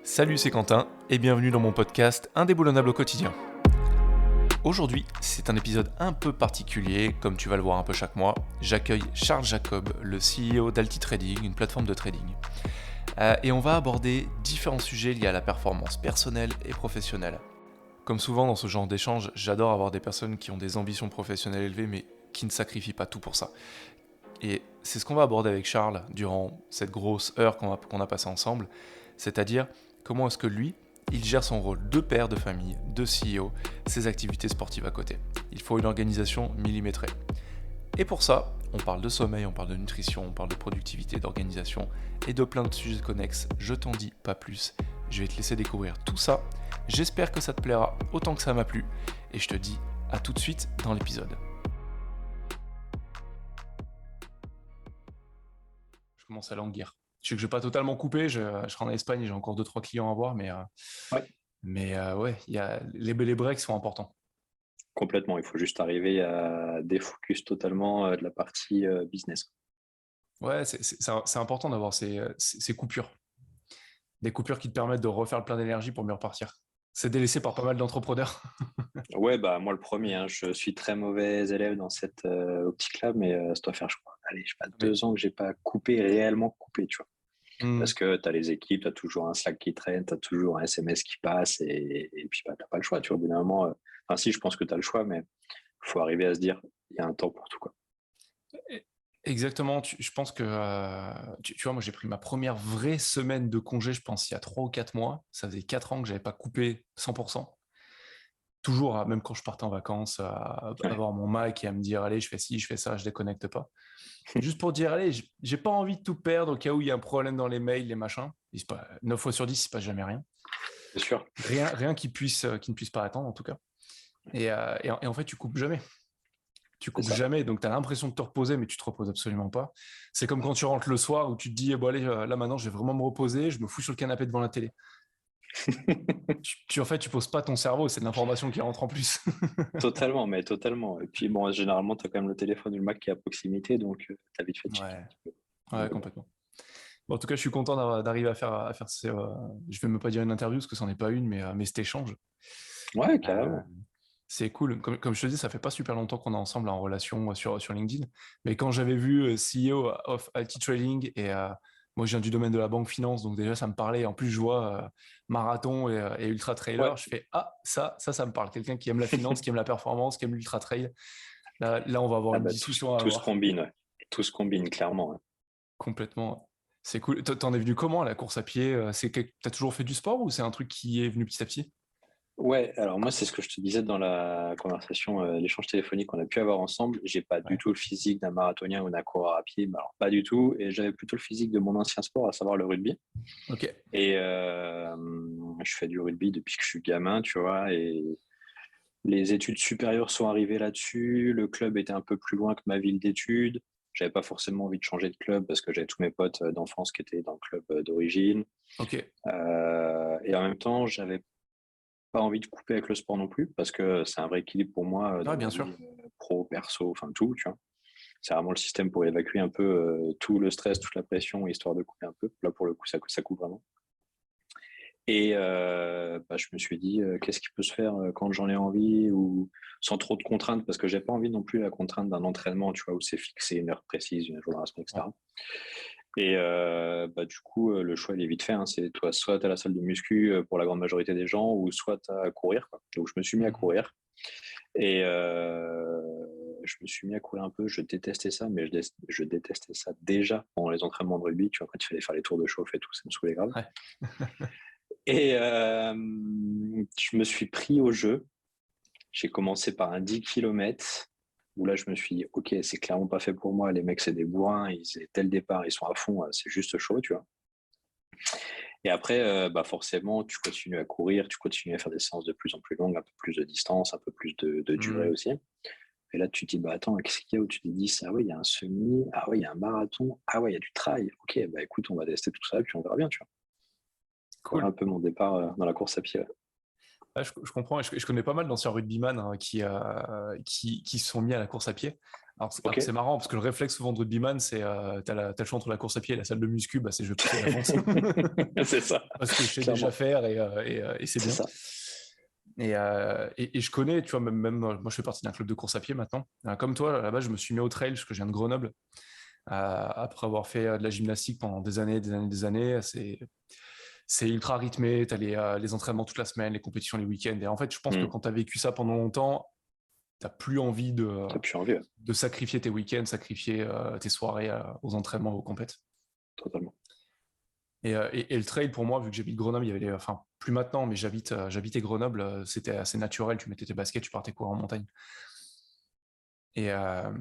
Salut, c'est Quentin et bienvenue dans mon podcast Indéboulonnable au quotidien. Aujourd'hui, c'est un épisode un peu particulier, comme tu vas le voir un peu chaque mois. J'accueille Charles Jacob, le CEO d'Alti Trading, une plateforme de trading. Et on va aborder différents sujets liés à la performance personnelle et professionnelle. Comme souvent dans ce genre d'échange, j'adore avoir des personnes qui ont des ambitions professionnelles élevées mais qui ne sacrifient pas tout pour ça. Et c'est ce qu'on va aborder avec Charles durant cette grosse heure qu'on a passée ensemble, c'est-à-dire comment est-ce que lui, il gère son rôle de père de famille, de CEO, ses activités sportives à côté. Il faut une organisation millimétrée. Et pour ça, on parle de sommeil, on parle de nutrition, on parle de productivité, d'organisation et de plein de sujets connexes. Je t'en dis pas plus, je vais te laisser découvrir tout ça. J'espère que ça te plaira autant que ça m'a plu et je te dis à tout de suite dans l'épisode. Je commence à languir. Je sais que je ne vais pas totalement couper, je serai en Espagne et j'ai encore 2-3 clients à voir, Ouais, ouais, les breaks sont importants. complètement. Il faut juste arriver à défocus totalement de la partie business. Ouais, c'est important d'avoir ces coupures. Des coupures qui te permettent de refaire le plein d'énergie pour mieux repartir. C'est délaissé par pas mal d'entrepreneurs. Ouais, bah moi le premier, hein, je suis très mauvais élève dans cette optique-là, mais ça doit faire, je crois, allez, je sais pas, Mais, 2 ans que j'ai pas coupé, réellement coupé, tu vois. Parce hmm, que tu as les équipes, tu as toujours un Slack qui traîne, tu as toujours un SMS qui passe, et puis bah, tu n'as pas le choix, tu vois, au bout d'un moment. Enfin, si, je pense que tu as le choix, mais il faut arriver à se dire, il y a un temps pour tout, quoi. exactement, je pense que, tu vois, moi j'ai pris ma première vraie semaine de congé, je pense, il y a 3 ou 4 mois. Ça faisait 4 ans que j'avais pas coupé 100%. Toujours, même quand je partais en vacances, à Ouais, avoir mon Mac et à me dire, allez, je fais ci, je fais ça, je déconnecte pas. Juste pour dire, allez, j'ai pas envie de tout perdre au cas où il y a un problème dans les mails, les machins. 9 fois sur 10, il se passe jamais rien. c'est sûr. Rien qui ne puisse pas attendre, en tout cas. Et en fait, tu coupes jamais. Tu C'est coupes ça. jamais, donc tu as l'impression de te reposer, mais tu te reposes absolument pas. C'est comme quand tu rentres le soir où tu te dis, bon allez, là maintenant, je vais vraiment me reposer, je me fous sur le canapé devant la télé. En fait, tu poses pas ton cerveau, c'est de l'information qui rentre en plus. Totalement, mais totalement. Et puis bon, généralement, tu as quand même le téléphone ou le Mac qui est à proximité, donc tu as vite fait de checker Ouais, un petit peu. ouais, Mais bon, complètement. Bon, en tout cas, je suis content d'arriver à faire je vais même pas dire une interview parce que c'en est pas une, mais cet échange. ouais, Euh, carrément. c'est cool. Comme je te dis, ça fait pas super longtemps qu'on est ensemble en relation sur LinkedIn. Mais quand j'avais vu CEO of IT Trading moi, je viens du domaine de la banque finance, donc déjà, ça me parlait. En plus, je vois marathon et ultra trailer. Ouais, Je fais, ah, ça me parle. Quelqu'un qui aime la finance, qui aime la performance, qui aime l'ultra trail. Là, on va avoir ah une bah, discussion à tout se avoir. combine, ouais. Tout se combine, clairement. Ouais. Complètement. C'est cool. T'en es venu comment à la course à pied? T'as toujours fait du sport ou c'est un truc qui est venu petit à petit? Ouais, alors moi, c'est ce que je te disais dans la conversation, l'échange téléphonique qu'on a pu avoir ensemble. J'ai pas du Ouais. tout le physique d'un marathonien ou d'un coureur à pied, mais alors pas du tout. Et j'avais plutôt le physique de mon ancien sport, à savoir le rugby. Ok. Et je fais du rugby depuis que je suis gamin, tu vois. Et les études supérieures sont arrivées là-dessus. Le club était un peu plus loin que ma ville d'études. J'avais pas forcément envie de changer de club parce que j'avais tous mes potes d'enfance qui étaient dans le club d'origine. Ok. Et en même temps, j'avais pas envie de couper avec le sport non plus parce que c'est un vrai équilibre pour moi Ouais, dans ma bien sûr. vie pro, perso, enfin tout, tu vois. C'est vraiment le système pour évacuer un peu tout le stress, toute la pression, histoire de couper un peu. Là, pour le coup, ça coupe vraiment. Et bah, je me suis dit, qu'est-ce qui peut se faire quand j'en ai envie ou sans trop de contraintes, parce que j'ai pas envie non plus la contrainte d'un entraînement, tu vois, où c'est fixé une heure précise, une jour dans la semaine, Ouais. etc. Et bah, du coup, le choix, il est vite fait. Hein. C'est toi, soit tu as la salle de muscu pour la grande majorité des gens, ou soit tu as à courir, quoi. Donc, je me suis mis à Mhm. courir. Et je me suis mis à courir un peu. Je détestais ça, mais je détestais ça déjà pendant les entraînements de rugby. Tu vois, quand il fallait faire les tours de chauffe et tout, ça me saoulait grave. Ouais. Et je me suis pris au jeu. J'ai commencé par un 10 km où là, je me suis dit, OK, c'est clairement pas fait pour moi. Les mecs, c'est des bourrins. Ils étaient le départ, ils sont à fond. C'est juste chaud, tu vois. Et après, bah forcément, tu continues à courir, tu continues à faire des séances de plus en plus longues, un peu plus de distance, un peu plus de durée Mhm. aussi. Et là, tu te dis, bah attends, qu'est-ce qu'il y a où tu te dis, ah ouais, il y a un semi, ah ouais, il y a un marathon, ah ouais, il y a du trail. OK, bah écoute, on va tester tout ça, puis on verra bien, tu vois. Voilà un Cool. peu mon départ dans la course à pied. Ouais. Je comprends. Je connais pas mal d'anciens rugbyman qui se sont mis à la course à pied. Ok. C'est marrant parce que le réflexe souvent de rugbyman, c'est t'as le choix entre la course à pied et la salle de muscu, bah, c'est je vais pousser la fonce. C'est ça. Parce que je sais Clairement. déjà faire et c'est C'est bien. ça. Et je connais, tu vois, même moi, je fais partie d'un club de course à pied maintenant. Comme toi, là-bas, je me suis mis au trail parce que je viens de Grenoble. Après avoir fait de la gymnastique pendant des années, des années, des années, c'est ultra rythmé. Tu as les entraînements toute la semaine, les compétitions les week-ends. Et en fait, je pense que quand tu as vécu ça pendant longtemps, tu n'as plus envie T'as plus envie, ouais. de sacrifier tes week-ends, sacrifier tes soirées aux entraînements, aux compètes. Totalement. Et le trail, pour moi, vu que j'habite Grenoble, il y avait enfin, plus maintenant, mais j'habitais Grenoble, c'était assez naturel. Tu mettais tes baskets, tu partais courir en montagne. Et, euh,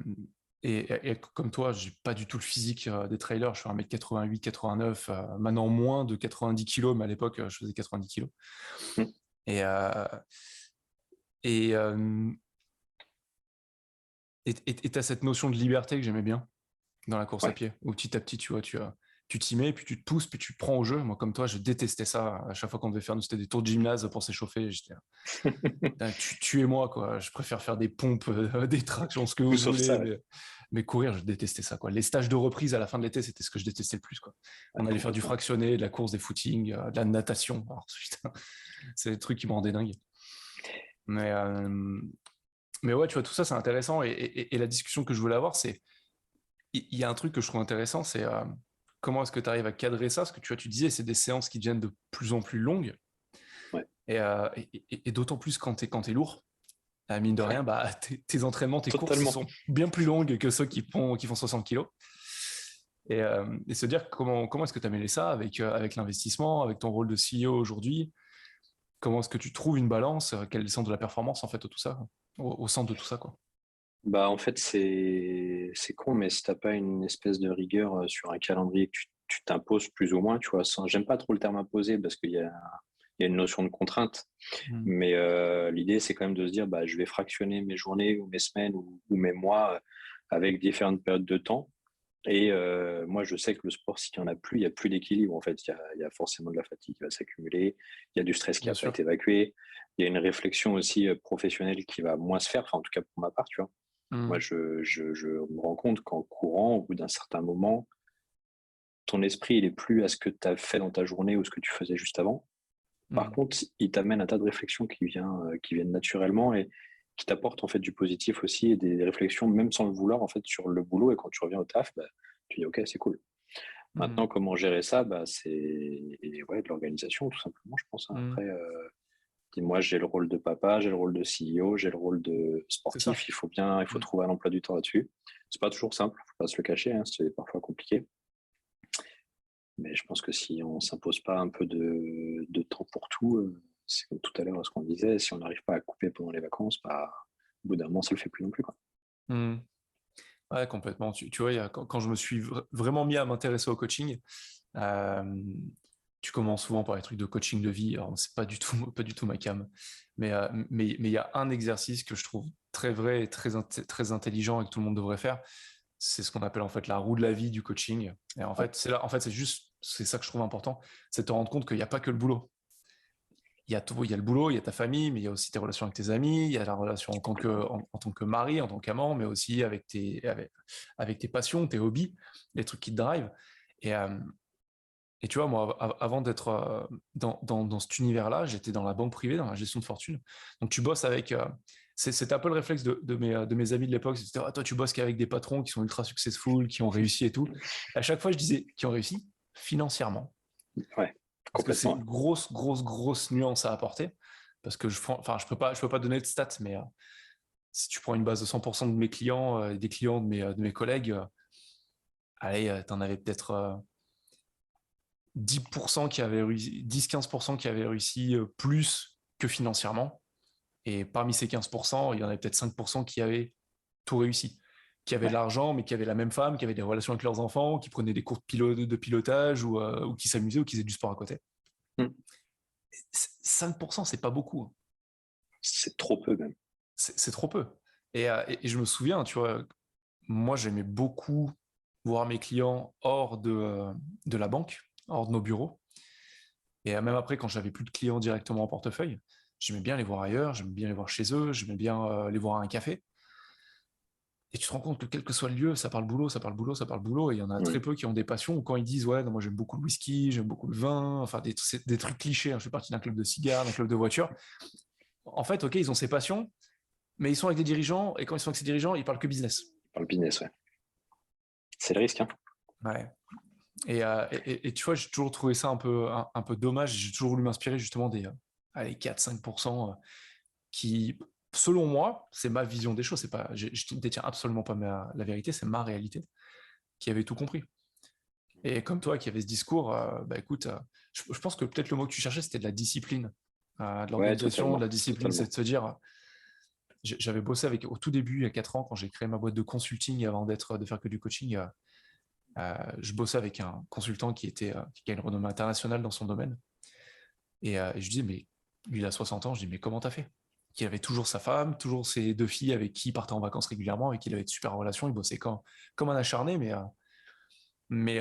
et comme toi, j'ai pas du tout le physique des trailers. Je fais 1m88, 89, maintenant moins de 90 kg, mais à l'époque, je faisais 90 kg. Mm. Et, euh, et t'as cette notion de liberté que j'aimais bien dans la course à Ouais. pied, où petit à petit, tu vois, tu t'y mets, puis tu te pousses, puis tu te prends au jeu. Moi, comme toi, je détestais ça. À chaque fois qu'on devait faire, c'était des tours de gymnase pour s'échauffer. J'étais, tuez-moi, quoi. Je préfère faire des pompes, des tractions, ce que Tout vous sauf voulez, ça, ouais. mais courir, je détestais ça, quoi. Les stages de reprise à la fin de l'été, c'était ce que je détestais le plus, quoi. Ouais, On allait faire du complètement. fractionné, de la course, des footings, de la natation. Alors, putain, c'est des trucs qui me rendaient dingue. Mais, euh, mais ouais, tu vois, tout ça, c'est intéressant. Et la discussion que je voulais avoir, c'est il y a un truc que je trouve intéressant, c'est comment est-ce que tu arrives à cadrer ça? Parce que tu vois, tu disais, c'est des séances qui deviennent de plus en plus longues, Ouais. et d'autant plus quand t'es lourd. Mine de Ouais. rien, bah, tes entraînements, tes courses, ils Totalement. sont bien plus longues que ceux qui font 60 kilos. Et se dire comment est-ce que tu as mêlé ça avec l'investissement, avec ton rôle de CEO aujourd'hui? Comment est-ce que tu trouves une balance? Quel est le centre de la performance en fait, tout ça, au centre de tout ça, quoi? Bah, en fait, c'est con, mais si t'as pas une espèce de rigueur sur un calendrier que tu t'imposes plus ou moins, tu vois, j'aime pas trop le terme imposer parce qu'il y a une notion de contrainte, Mm. mais l'idée, c'est quand même de se dire, bah, je vais fractionner mes journées ou mes semaines ou mes mois avec différentes périodes de temps. Et moi, je sais que le sport, s'il n'y en a plus, il n'y a plus d'équilibre. En fait, il y a forcément de la fatigue qui va s'accumuler, il y a du stress qui Bien n'a pas sûr. été évacué, il y a une réflexion aussi professionnelle qui va moins se faire, enfin, en tout cas pour ma part, tu vois. Moi, Mm. je me rends compte qu'en courant, au bout d'un certain moment, ton esprit, il est plus à ce que tu as fait dans ta journée ou ce que tu faisais juste avant. Par Mm. contre, il t'amène un tas de réflexions qui viennent naturellement et qui t'apportent en fait du positif aussi et des réflexions, même sans le vouloir, en fait, sur le boulot. Et quand tu reviens au taf, bah, tu dis, OK, c'est cool. Mm. Maintenant, comment gérer ça? Bah, ouais, de l'organisation, tout simplement, je pense, hein. Mm. Après, moi, j'ai le rôle de papa, j'ai le rôle de CEO, j'ai le rôle de C'est ça. sportif. Il faut Mm. trouver un emploi du temps là-dessus. C'est pas toujours simple, faut pas se le cacher, hein, c'est parfois compliqué. Mais je pense que si on s'impose pas un peu de temps pour tout, c'est comme tout à l'heure ce qu'on disait, si on n'arrive pas à couper pendant les vacances, bah, au bout d'un moment, ça le fait plus non plus, quoi. Mm. Ouais, complètement. Tu vois, quand je me suis vraiment mis à m'intéresser au coaching, euh, tu commences souvent par les trucs de coaching de vie. Alors, c'est pas du tout, pas du tout ma came. Mais il y a un exercice que je trouve très vrai et très intelligent et que tout le monde devrait faire. C'est ce qu'on appelle en fait la roue de la vie du coaching. Et en Ouais, fait, c'est ça que je trouve important. C'est de te rendre compte qu'il n'y a pas que le boulot. Il y a le boulot, il y a ta famille, mais il y a aussi tes relations avec tes amis, il y a la relation complètement. en tant que mari, en tant qu'amant, mais aussi avec tes passions, tes hobbies, les trucs qui te drive. Et, euh, et tu vois, moi, avant d'être dans cet univers-là, j'étais dans la banque privée, dans la gestion de fortune. Donc tu bosses avec... c'était un peu le réflexe de mes amis de l'époque. C'était, ah, toi, tu bosses qu'avec des patrons qui sont ultra successful, qui ont réussi et tout. À chaque fois, je disais, qui ont réussi financièrement. Ouais, Parce que c'est complètement. une grosse nuance à apporter. Parce que enfin, je peux pas donner de stats, mais si tu prends une base de 100% de mes clients et des clients de mes collègues, allez, t'en avais peut-être 10% qui avaient réussi, 10-15% qui avaient réussi plus que financièrement. Et parmi ces 15%, il y en avait peut-être 5% qui avaient tout réussi, qui avaient de Ouais. l'argent, mais qui avaient la même femme, qui avaient des relations avec leurs enfants, qui prenaient des cours de pilotage ou qui s'amusaient ou qui faisaient du sport à côté. Mm. 5%, c'est pas beaucoup, hein. C'est trop peu même. C'est trop peu. Et je me souviens, tu vois, moi j'aimais beaucoup voir mes clients hors de la banque, hors de nos bureaux. Et même après, quand j'avais plus de clients directement en portefeuille, j'aimais bien les voir ailleurs, j'aimais bien les voir chez eux, j'aimais bien les voir à un café. Et tu te rends compte que quel que soit le lieu, ça parle boulot, ça parle boulot, ça parle boulot, et il y en a très Mm. peu qui ont des passions, ou quand ils disent, ouais, non, moi j'aime beaucoup le whisky, j'aime beaucoup le vin, enfin c'est des trucs clichés, hein. Je fais partie d'un club de cigares, d'un club de voitures. En fait, ok, ils ont ces passions, mais ils sont avec des dirigeants, et quand ils sont avec ces dirigeants, ils parlent que business. Par le business, ouais. C'est le risque, hein. Ouais. Et tu vois, j'ai toujours trouvé ça un peu dommage. J'ai toujours voulu m'inspirer justement des allez, 4-5% qui, selon moi, c'est ma vision des choses. C'est pas, je ne détiens absolument pas la vérité, c'est ma réalité, qui avait tout compris. Et comme toi, qui avait ce discours, bah écoute, je pense que peut-être le mot que tu cherchais, c'était de la discipline, de Ouais, l'organisation, de la totalement, discipline, c'est totalement. de se dire, j'avais bossé avec, au tout début, il y a 4 ans, quand j'ai créé ma boîte de consulting avant de faire que du coaching, je bossais avec un consultant qui a une renommée internationale dans son domaine. Et je disais, mais lui, il a 60 ans, je dis, mais comment t'as fait? Il avait toujours sa femme, toujours ses 2 filles avec qui il partait en vacances régulièrement, avec qui il avait de super relations, il bossait comme un acharné, mais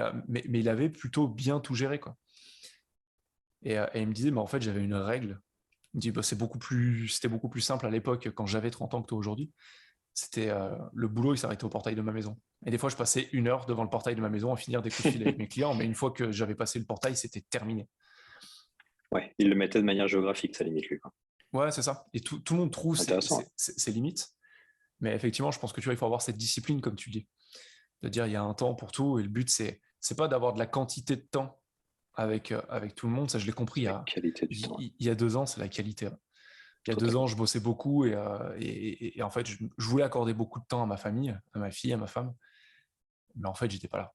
il avait plutôt bien tout géré, quoi. Et il me disait, mais en fait, j'avais une règle. Il me dit, bah, c'était beaucoup plus simple à l'époque, quand j'avais 30 ans que toi aujourd'hui. C'était le boulot, il s'arrêtait au portail de ma maison. Et des fois, je passais 1 heure devant le portail de ma maison à finir des coups de fil avec mes clients, mais une fois que j'avais passé le portail, c'était terminé. Ouais, il le mettait de manière géographique, ça limite lui, quoi. Ouais, c'est ça. Et tout le monde trouve Intéressant, hein. ses limites. Mais effectivement, je pense que tu vois, il faut avoir cette discipline, comme tu dis, de dire il y a un temps pour tout. Et le but, c'est pas d'avoir de la quantité de temps avec tout le monde. Ça, je l'ai compris C'est la qualité du temps, ouais. il y a 2 ans, c'est la qualité. Il y a 2 ans, Totalement. je bossais beaucoup et en fait, je voulais accorder beaucoup de temps à ma famille, à ma fille, à ma femme. Mais en fait, j'étais pas là.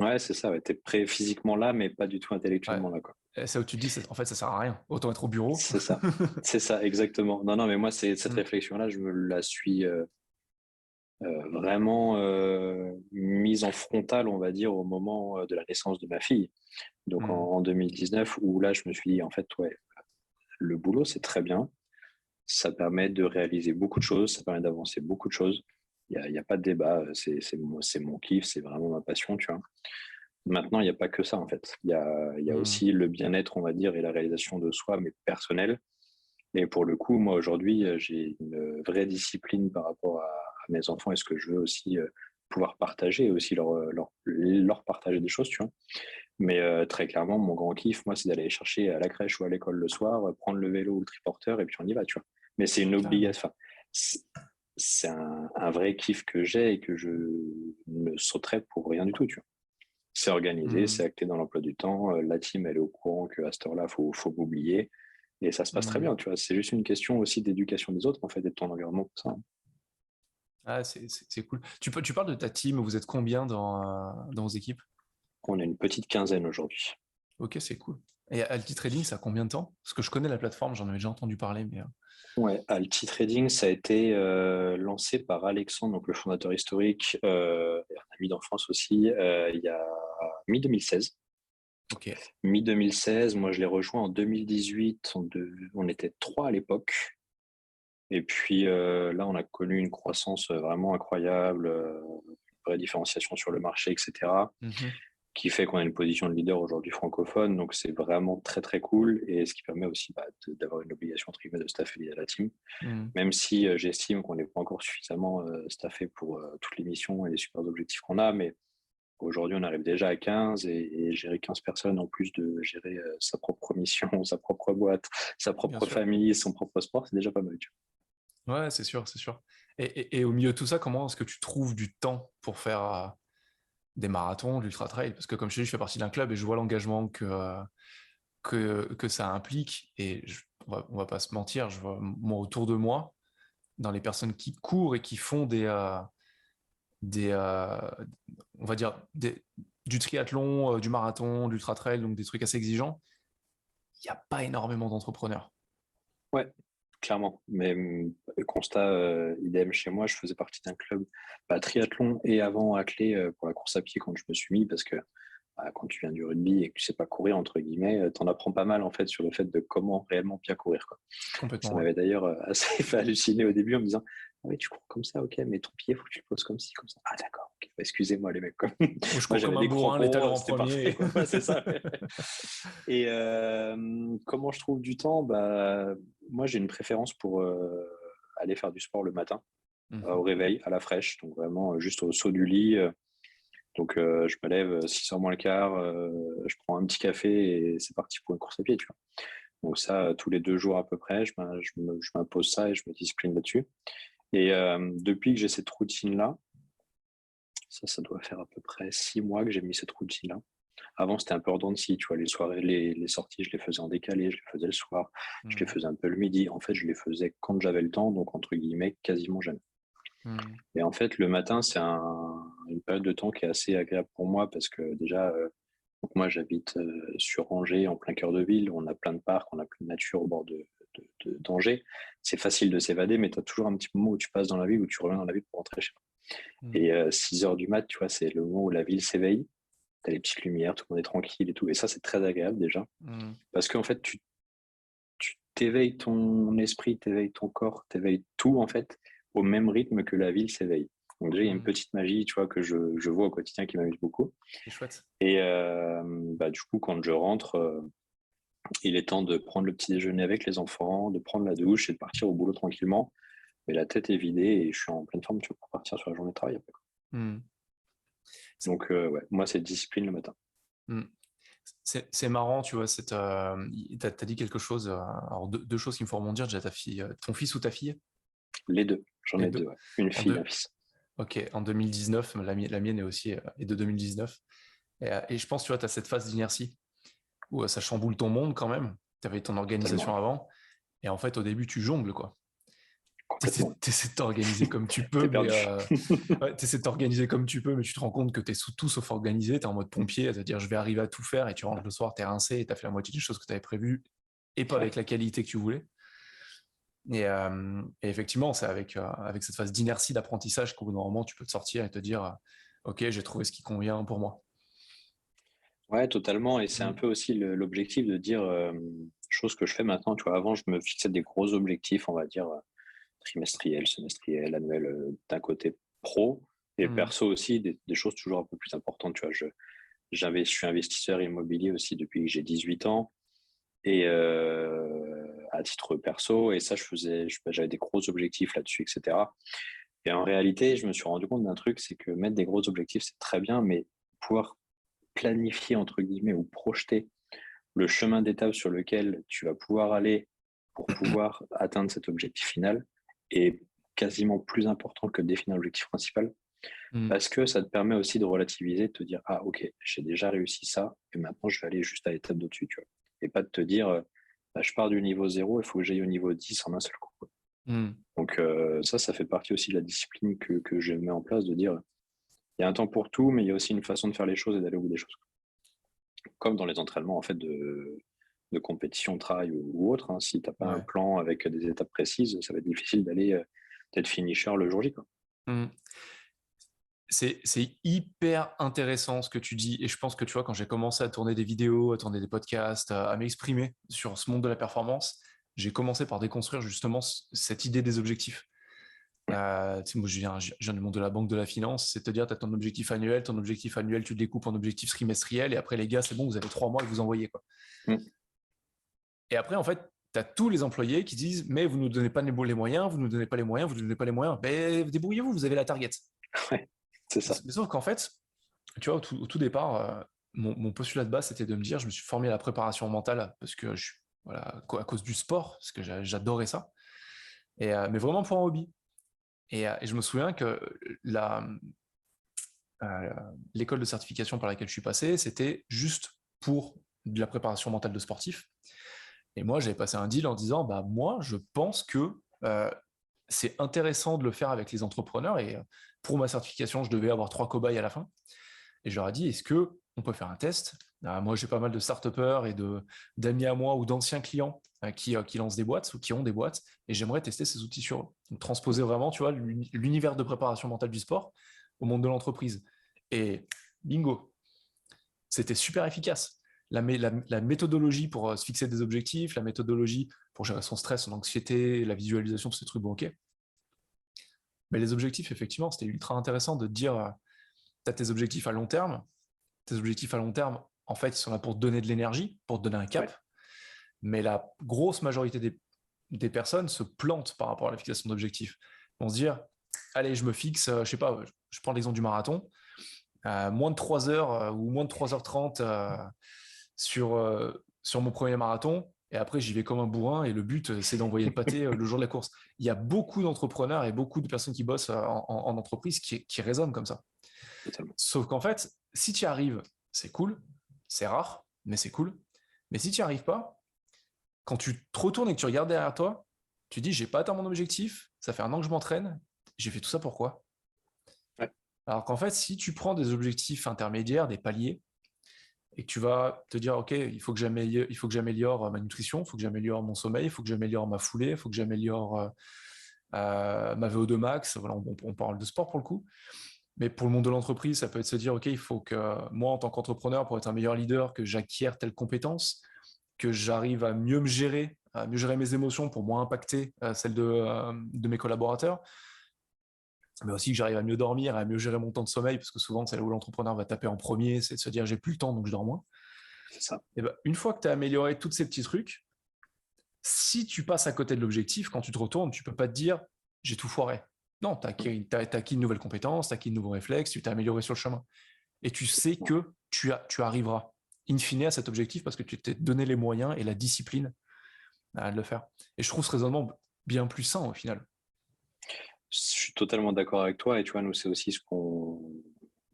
Ouais, c'est ça, ouais. T'es prêt physiquement là, mais pas du tout Ouais. intellectuellement là, quoi. Et c'est où tu te dis, en fait, ça sert à rien. Autant être au bureau. C'est ça. C'est ça, exactement. Non, non, mais moi, cette Mm, réflexion-là, je me la suis vraiment mise en frontale, on va dire, au moment de la naissance de ma fille. Donc mm, en 2019, où là, je me suis dit, en fait, ouais, le boulot, c'est très bien. Ça permet de réaliser beaucoup de choses, ça permet d'avancer beaucoup de choses. Il y a pas de débat, c'est mon kiff, c'est vraiment ma passion, tu vois. Maintenant, il n'y a pas que ça, en fait. Il y a mm. aussi le bien-être, on va dire, et la réalisation de soi, mais personnelle. Et pour le coup, moi, aujourd'hui, j'ai une vraie discipline par rapport à mes enfants et ce que je veux aussi pouvoir partager, et aussi leur partager des choses, tu vois. Mais très clairement, mon grand kiff, moi, c'est d'aller chercher à la crèche ou à l'école le soir, prendre le vélo ou le triporteur, et puis on y va, tu vois. Mais c'est une Carrément. obligation. Enfin, c'est un vrai kiff que j'ai et que je ne sauterais pour rien du tout, tu vois. C'est organisé, c'est Mm, acté dans l'emploi du temps. La team, elle est au courant qu'à cette heure-là, faut m'oublier. Et ça se passe très mm. bien, tu vois. C'est juste une question aussi d'éducation des autres, en fait, et de ton environnement pour ça, hein. Ah, c'est cool. Tu parles de ta team, vous êtes combien dans vos équipes? On est une petite quinzaine aujourd'hui. Ok, c'est cool. Et Alti Trading, ça a combien de temps? Parce que je connais la plateforme, j'en avais déjà entendu parler, mais. Ouais, Alti Trading, ça a été lancé par Alexandre, donc le fondateur historique, et un ami d'enfance aussi, il y a mi-2016. Ok. Mi-2016, moi je l'ai rejoint en 2018, on était 3 à l'époque. Et puis là, on a connu une croissance vraiment incroyable, une vraie différenciation sur le marché, etc., Mhm. qui fait qu'on a une position de leader aujourd'hui francophone. Donc, c'est vraiment très, très cool. Et ce qui permet aussi d'avoir une obligation entre guillemets, de staffer la team. Mhm. Même si j'estime qu'on n'est pas encore suffisamment staffé pour toutes les missions et les super objectifs qu'on a. Mais aujourd'hui, on arrive déjà à 15 et gérer 15 personnes en plus de gérer sa propre mission, sa propre boîte, sa Bien propre sûr. famille, son propre sport, c'est déjà pas mal. Ouais, c'est sûr, c'est sûr. Et au milieu de tout ça, comment est-ce que tu trouves du temps pour faire des marathons, de l'ultra trail? Parce que comme je te dis, je fais partie d'un club et je vois l'engagement que ça implique. Et on va pas se mentir, je vois moi autour de moi, dans les personnes qui courent et qui font des on va dire, du triathlon, du marathon, de l'ultra trail, donc des trucs assez exigeants, il n'y a pas énormément d'entrepreneurs. Ouais, clairement. Mais constat idem chez moi, je faisais partie d'un club triathlon et avant athlé pour la course à pied quand je me suis mis parce que quand tu viens du rugby et que tu sais pas courir entre guillemets, t'en apprends pas mal en fait sur le fait de comment réellement bien courir, quoi. Ça Complètement, ouais. m'avait d'ailleurs assez fait halluciner au début en me disant ah oui tu cours comme ça, ok, mais ton pied faut que tu le poses comme ci comme ça. Ah d'accord, ok. Excusez-moi les mecs, quoi. Moi, je Moi cours comme j'avais un des bourrin, les crampons, talons en c'était premier. parfait, quoi. Ouais, c'est ça. Et comment je trouve du temps, moi j'ai une préférence pour aller faire du sport le matin. au réveil, à la fraîche, donc vraiment juste au saut du lit. Donc, je me lève 6h moins le quart, je prends un petit café et c'est parti pour une course à pied, tu vois. Donc ça, tous les 2 jours à peu près, je m'impose ça et je me discipline là-dessus. Et depuis que j'ai cette routine-là, ça doit faire à peu près 6 mois que j'ai mis cette routine-là. Avant, c'était un peu en tu vois, les soirées, les sorties, je les faisais en décalé, je les faisais le soir, je les faisais un peu le midi. En fait, je les faisais quand j'avais le temps, donc entre guillemets, quasiment jamais. Et en fait, le matin, c'est une période de temps qui est assez agréable pour moi parce que déjà, donc moi, j'habite sur Angers, en plein cœur de ville. On a plein de parcs, on a plein de nature au bord d'Angers. C'est facile de s'évader, mais tu as toujours un petit moment où tu passes dans la ville, où tu reviens dans la ville pour rentrer chez toi. Et 6h du mat, tu vois, c'est le moment où la ville s'éveille. Tu as les petites lumières, tout le monde est tranquille et tout. Et ça, c'est très agréable déjà. Parce qu'en fait, tu t'éveilles ton esprit, t'éveilles ton corps, t'éveilles tout, en fait, au même rythme que la ville s'éveille. Donc déjà, il y a une petite magie, tu vois, que je vois au quotidien qui m'amuse beaucoup. C'est chouette. Et du coup, quand je rentre, il est temps de prendre le petit déjeuner avec les enfants, de prendre la douche et de partir au boulot tranquillement. Mais la tête est vidée et je suis en pleine forme, tu vois, pour partir sur la journée de travail après. Donc, ouais, moi, c'est discipline le matin. C'est marrant, tu vois, t'as dit quelque chose, alors deux choses qui me font rebondir. Déjà, ta fille, ton fils ou ta fille? Les deux, j'en ai deux, ouais. Une fille, un fils. Ok, en 2019, la mienne est aussi est de 2019. Et je pense, tu vois, tu as cette phase d'inertie où ça chamboule ton monde quand même. Tu avais ton organisation avant. Et en fait, au début, tu jongles, quoi. T'essaies de t'organiser comme tu peux, mais t'essaies de t'organiser comme tu peux, mais tu te rends compte que t'es tout sauf organisé, t'es en mode pompier, c'est-à-dire je vais arriver à tout faire, et tu rentres le soir, t'es rincé, et t'as fait la moitié des choses que t'avais prévues, et pas avec la qualité que tu voulais. Et effectivement, c'est avec cette phase d'inertie, d'apprentissage qu'au bout d'un moment, tu peux te sortir et te dire ok, j'ai trouvé ce qui convient pour moi. Ouais, totalement. Et c'est un peu aussi l'objectif de dire, chose que je fais maintenant. Tu vois, avant, je me fixais des gros objectifs, on va dire, trimestriels, semestriels, annuels, d'un côté pro et perso aussi, des choses toujours un peu plus importantes. Tu vois, je suis investisseur immobilier aussi depuis que j'ai 18 ans et à titre perso. Et ça, j'avais des gros objectifs là-dessus, etc. Et en réalité, je me suis rendu compte d'un truc, c'est que mettre des gros objectifs, c'est très bien, mais pouvoir planifier, entre guillemets, ou projeter le chemin d'étape sur lequel tu vas pouvoir aller pour pouvoir atteindre cet objectif final est quasiment plus important que de définir l'objectif principal. Parce que ça te permet aussi de relativiser, de te dire, ah ok, j'ai déjà réussi ça, et maintenant je vais aller juste à l'étape d'au-dessus, tu vois. Et pas de te dire, je pars du niveau 0, il faut que j'aille au niveau 10 en un seul coup. Donc ça fait partie aussi de la discipline que je mets en place, de dire, il y a un temps pour tout, mais il y a aussi une façon de faire les choses et d'aller au bout des choses. Comme dans les entraînements en fait de compétition, de travail ou autre, hein. Si tu n'as pas un plan avec des étapes précises, ça va être difficile d'être finisher le jour J, quoi. C'est hyper intéressant ce que tu dis, et je pense que tu vois, quand j'ai commencé à tourner des vidéos, à tourner des podcasts, à m'exprimer sur ce monde de la performance, j'ai commencé par déconstruire justement cette idée des objectifs. Moi, je viens du monde de la banque, de la finance, c'est de te dire, tu as ton objectif annuel, tu le découpes en objectif trimestriel, et après les gars, c'est bon, vous avez 3 mois et vous envoyez, quoi. Et après, en fait, tu as tous les employés qui disent, mais vous ne nous donnez pas les moyens, vous ne nous donnez pas les moyens, vous ne nous donnez pas les moyens, ben débrouillez-vous, vous avez la target. Ouais, c'est ça. Mais sauf qu'en fait, tu vois, au tout départ, mon postulat de base, c'était de me dire, je me suis formé à la préparation mentale parce que à cause du sport, parce que j'adorais ça, mais vraiment pour un hobby. Et je me souviens que l'école de certification par laquelle je suis passé, c'était juste pour de la préparation mentale de sportif. Et moi, j'avais passé un deal en disant, bah moi, je pense que c'est intéressant de le faire avec les entrepreneurs. Et pour ma certification, je devais avoir 3 cobayes à la fin. Et je leur ai dit, est-ce qu'on peut faire un test? Moi, j'ai pas mal de start-upers et d'amis à moi ou d'anciens clients qui lancent des boîtes ou qui ont des boîtes, et j'aimerais tester ces outils sur eux. Donc, transposer vraiment, tu vois, l'univers de préparation mentale du sport au monde de l'entreprise. Et bingo, c'était super efficace. La méthodologie pour se fixer des objectifs, la méthodologie pour gérer son stress, son anxiété, la visualisation, tous ces trucs, bon, ok. Mais les objectifs, effectivement, c'était ultra intéressant de dire, tu as tes objectifs à long terme. Tes objectifs à long terme, en fait, ils sont là pour te donner de l'énergie, pour te donner un cap. Ouais. Mais la grosse majorité des personnes se plantent par rapport à la fixation d'objectifs. Ils vont se dire, allez, je me fixe, je sais pas, je prends l'exemple du marathon, moins de 3 heures ou moins de 3h30 sur mon premier marathon. Et après, j'y vais comme un bourrin. Et le but, c'est d'envoyer le pâté le jour de la course. Il y a beaucoup d'entrepreneurs et beaucoup de personnes qui bossent en entreprise qui raisonnent comme ça. Totalement. Sauf qu'en fait, si tu y arrives, c'est cool. C'est rare, mais c'est cool. Mais si tu n'y arrives pas, quand tu te retournes et que tu regardes derrière toi, tu dis, j'ai pas atteint mon objectif. Ça fait 1 an que je m'entraîne. J'ai fait tout ça pourquoi? Ouais. Alors qu'en fait, si tu prends des objectifs intermédiaires, des paliers, et que tu vas te dire, OK, il faut que j'améliore ma nutrition, il faut que j'améliore mon sommeil, il faut que j'améliore ma foulée, il faut que j'améliore ma VO2 max. Voilà, on parle de sport pour le coup. Mais pour le monde de l'entreprise, ça peut être se dire, OK, il faut que moi, en tant qu'entrepreneur, pour être un meilleur leader, que j'acquière telle compétence, que j'arrive à mieux me gérer, à mieux gérer mes émotions pour moins impacter celles de mes collaborateurs, mais aussi que j'arrive à mieux dormir, à mieux gérer mon temps de sommeil, parce que souvent, c'est là où l'entrepreneur va taper en premier, c'est de se dire, j'ai plus le temps, donc je dors moins. C'est ça. Et ben, une fois que tu as amélioré tous ces petits trucs, si tu passes à côté de l'objectif, quand tu te retournes, tu peux pas te dire, j'ai tout foiré. Non, tu as acquis une nouvelle compétence, tu as acquis de nouveaux réflexes, tu t'es amélioré sur le chemin. Et tu sais que tu arriveras, in fine, à cet objectif parce que tu t'es donné les moyens et la discipline de le faire. Et je trouve ce raisonnement bien plus sain au final. Je suis totalement d'accord avec toi. Et tu vois, nous, c'est aussi ce qu'on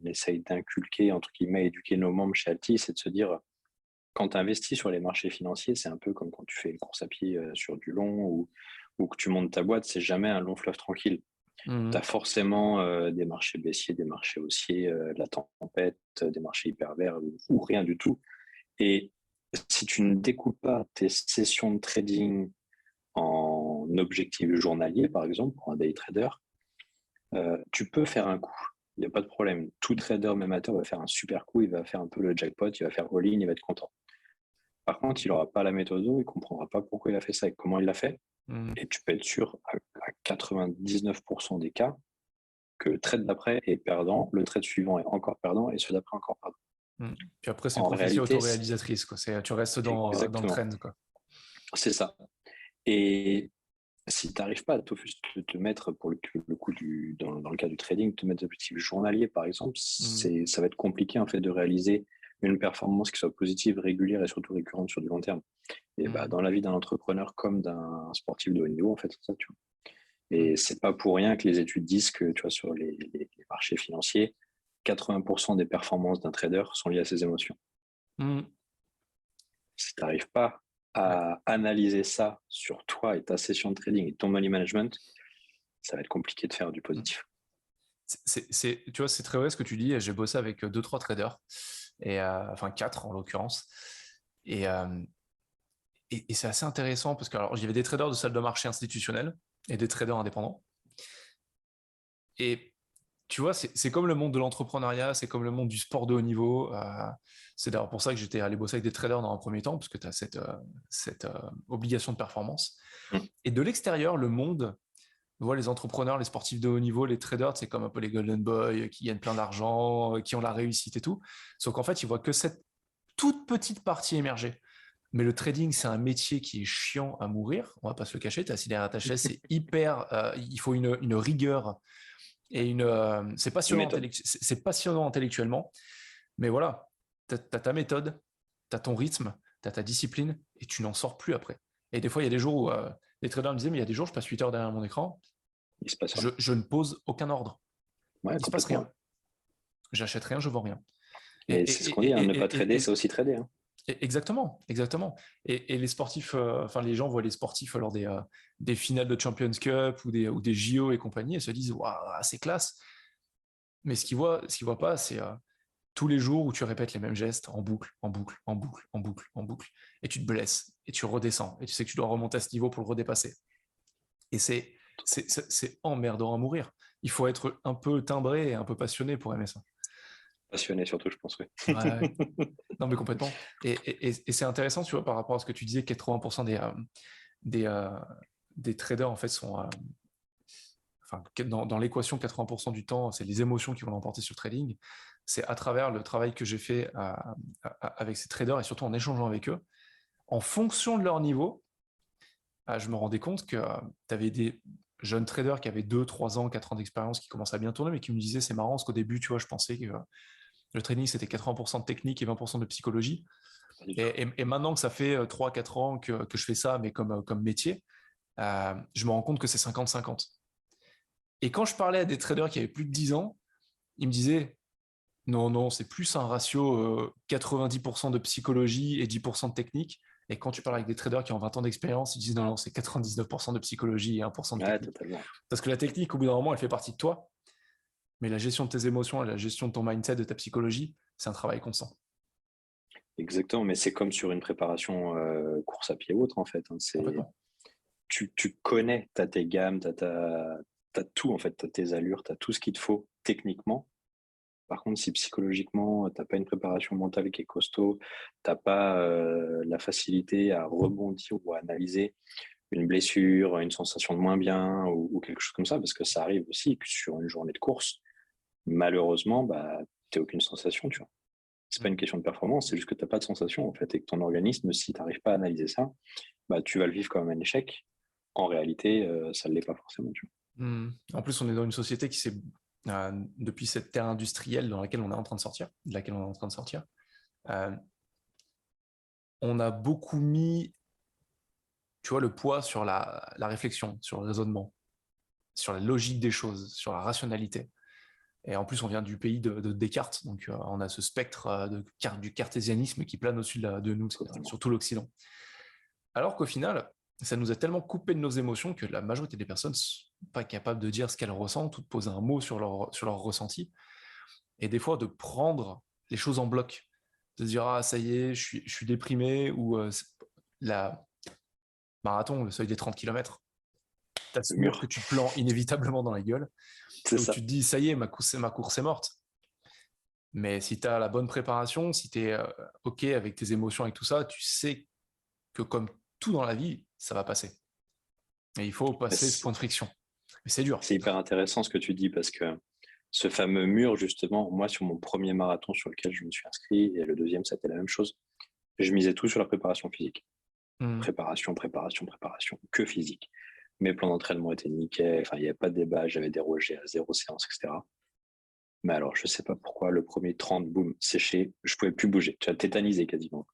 essaye d'inculquer, entre guillemets, éduquer nos membres chez Alti, c'est de se dire, quand tu investis sur les marchés financiers, c'est un peu comme quand tu fais une course à pied sur du long ou que tu montes ta boîte, c'est jamais un long fleuve tranquille. Tu as forcément des marchés baissiers, des marchés haussiers, de la tempête, des marchés hyper verts ou rien du tout. Et si tu ne découpes pas tes sessions de trading en objectifs journaliers, par exemple, pour un day trader, tu peux faire un coup. Il n'y a pas de problème. Tout trader, même amateur, va faire un super coup, il va faire un peu le jackpot, il va faire all-in, il va être content. Par contre, il n'aura pas la méthode, il ne comprendra pas pourquoi il a fait ça et comment il l'a fait. Et tu peux être sûr à 99% des cas que le trade d'après est perdant, le trade suivant est encore perdant et celui d'après encore perdant. Puis après, c'est une En prophétie réalité, autoréalisatrice. Tu restes dans le trend. Quoi. C'est ça. Et si tu n'arrives pas à te mettre, pour le coup, dans le cas du trading, te mettre des objectifs journaliers, par exemple, ça va être compliqué en fait, de réaliser une performance qui soit positive, régulière et surtout récurrente sur du long terme. Et dans la vie d'un entrepreneur comme d'un sportif de haut niveau, en fait, c'est ça, tu vois. Et c'est pas pour rien que les études disent que, tu vois, sur les marchés financiers, 80% des performances d'un trader sont liées à ses émotions. Si tu n'arrives pas à analyser ça sur toi et ta session de trading et ton money management, ça va être compliqué de faire du positif. Tu vois, c'est très vrai ce que tu dis. J'ai bossé avec 2-3 traders, enfin 4 en l'occurrence. Et c'est assez intéressant parce que alors, il y avait des traders de salles de marché institutionnelles et des traders indépendants. Et tu vois, c'est comme le monde de l'entrepreneuriat, c'est comme le monde du sport de haut niveau. C'est d'ailleurs pour ça que j'étais allé bosser avec des traders dans un premier temps, parce que tu as cette obligation de performance. Et de l'extérieur, le monde voit les entrepreneurs, les sportifs de haut niveau, les traders, c'est comme un peu les golden boys qui gagnent plein d'argent, qui ont la réussite et tout. Sauf qu'en fait, ils voient que cette toute petite partie émerger. Mais le trading, c'est un métier qui est chiant à mourir. On va pas se le cacher. Tu es assis derrière ta chaise, c'est hyper. Il faut une rigueur et c'est passionnant intellectuellement. Mais voilà, tu as ta méthode, tu as ton rythme, tu as ta discipline et tu n'en sors plus après. Et des fois, il y a des jours où les traders me disaient, mais il y a des jours, je passe 8 heures derrière mon écran, je ne pose aucun ordre. Ouais, il se passe rien. J'achète rien, je vends rien. Et c'est ce qu'on dit, ne pas trader, c'est aussi trader. Hein. Exactement. Et les sportifs, les gens voient les sportifs lors des finales de Champions Cup ou des JO et compagnie et se disent, waouh, c'est classe. Mais ce qu'ils voient pas, c'est tous les jours où tu répètes les mêmes gestes en boucle. Et tu te blesses et tu redescends. Et tu sais que tu dois remonter à ce niveau pour le redépasser. Et c'est emmerdant à mourir. Il faut être un peu timbré et un peu passionné pour aimer ça. Passionné surtout, je pense, oui. Ouais. Non, mais complètement. Et c'est intéressant, tu vois, par rapport à ce que tu disais, 80% des traders, en fait, sont... dans l'équation, 80% du temps, c'est les émotions qui vont l'emporter sur le trading. C'est à travers le travail que j'ai fait avec ces traders et surtout en échangeant avec eux. En fonction de leur niveau, je me rendais compte que tu avais jeune trader qui avait 2, 3 ans, 4 ans d'expérience, qui commençait à bien tourner, mais qui me disait, c'est marrant, parce qu'au début, tu vois, je pensais que le trading, c'était 80% de technique et 20% de psychologie. Et maintenant que ça fait 3-4 ans que je fais ça, mais comme métier, je me rends compte que c'est 50-50. Et quand je parlais à des traders qui avaient plus de 10 ans, ils me disaient, non, c'est plus un ratio 90% de psychologie et 10% de technique. Et quand tu parles avec des traders qui ont 20 ans d'expérience, ils disent non, c'est 99% de psychologie et 1% de Ouais, technique. totalement. Parce que la technique, au bout d'un moment, elle fait partie de toi. Mais la gestion de tes émotions et la gestion de ton mindset, de ta psychologie, c'est un travail constant. Exactement, mais c'est comme sur une préparation course à pied ou autre, en fait. Hein. Complètement. Tu connais, tu as tes gammes, tu as tout, en fait. Tu as tes allures, tu as tout ce qu'il te faut techniquement. Par contre, si psychologiquement, tu n'as pas une préparation mentale qui est costaud, tu n'as pas la facilité à rebondir ou à analyser une blessure, une sensation de moins bien ou quelque chose comme ça, parce que ça arrive aussi que sur une journée de course, malheureusement, bah, tu n'as aucune sensation, tu vois. C'est pas une question de performance, c'est juste que tu n'as pas de sensation, en fait, et que ton organisme, si tu n'arrives pas à analyser ça, bah, tu vas le vivre comme un échec. En réalité, ça ne l'est pas forcément, tu En plus, on est dans une société qui s'est, depuis cette terre industrielle dans laquelle on est en train de sortir, on a beaucoup mis, tu vois, le poids sur la réflexion, sur le raisonnement, sur la logique des choses, sur la rationalité. Et en plus, on vient du pays de Descartes, donc on a ce spectre du cartésianisme qui plane au-dessus de nous, surtout l'Occident. Alors qu'au final, ça nous a tellement coupé de nos émotions que la majorité des personnes ne sont pas capables de dire ce qu'elles ressentent ou de poser un mot sur leur ressenti. Et des fois, de prendre les choses en bloc, de se dire ah ça y est, je suis déprimé, ou la marathon, le seuil des 30 km, t'as ce mur que tu plans inévitablement dans la gueule, où tu te dis ça y est, ma course est morte. Mais si tu as la bonne préparation, si tu es OK avec tes émotions et tout ça, tu sais que comme tout dans la vie, ça va passer. Et il faut passer ce point de friction. Mais c'est dur. C'est hyper intéressant ce que tu dis, parce que ce fameux mur, justement, moi, sur mon premier marathon sur lequel je me suis inscrit, et le deuxième, c'était la même chose, je misais tout sur la préparation physique. Préparation, que physique. Mes plans d'entraînement étaient nickel, enfin, il n'y avait pas de débat, j'avais dérogé à 0 séance, etc. Mais alors, je ne sais pas pourquoi, le premier 30, boum, séché, je ne pouvais plus bouger, tu as tétanisé quasiment.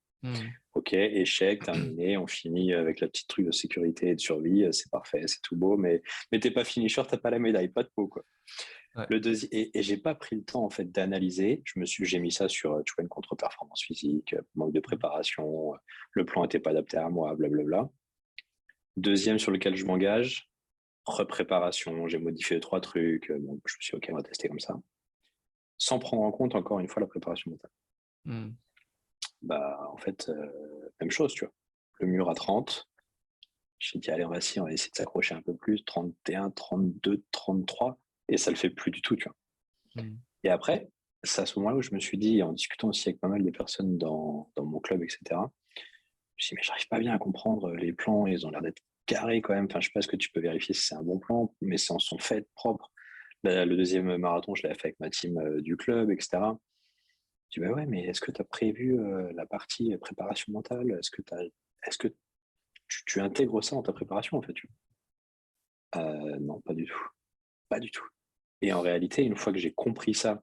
Ok, échec, terminé, on finit avec la petite truc de sécurité et de survie, c'est parfait, c'est tout beau, mais t'es pas finisher, t'as pas la médaille, pas de peau, quoi. Ouais. Et j'ai pas pris le temps, en fait, d'analyser. J'ai mis ça sur, tu vois, une contre-performance physique, manque de préparation, le plan était pas adapté à moi, blablabla. Deuxième sur lequel je m'engage, repréparation, j'ai modifié 3 trucs, bon, je me suis dit, ok, on va tester comme ça. Sans prendre en compte, encore une fois, la préparation mentale. Bah, en fait, même chose, tu vois. Le mur à 30, j'ai dit, allez, on va essayer de s'accrocher un peu plus, 31, 32, 33, et ça le fait plus du tout, tu vois. Et après, c'est à ce moment-là où je me suis dit, en discutant aussi avec pas mal de personnes dans mon club, etc., je me suis dit, mais j'arrive pas bien à comprendre les plans, ils ont l'air d'être carrés quand même. Enfin, je sais pas ce que tu peux vérifier si c'est un bon plan, mais c'est en son fait propre. Le deuxième marathon, je l'avais fait avec ma team du club, etc. Je dis, bah ouais, mais est-ce que tu as prévu la partie préparation mentale? Est-ce que tu intègres ça dans ta préparation, en fait? Non, pas du tout. Pas du tout. Et en réalité, une fois que j'ai compris ça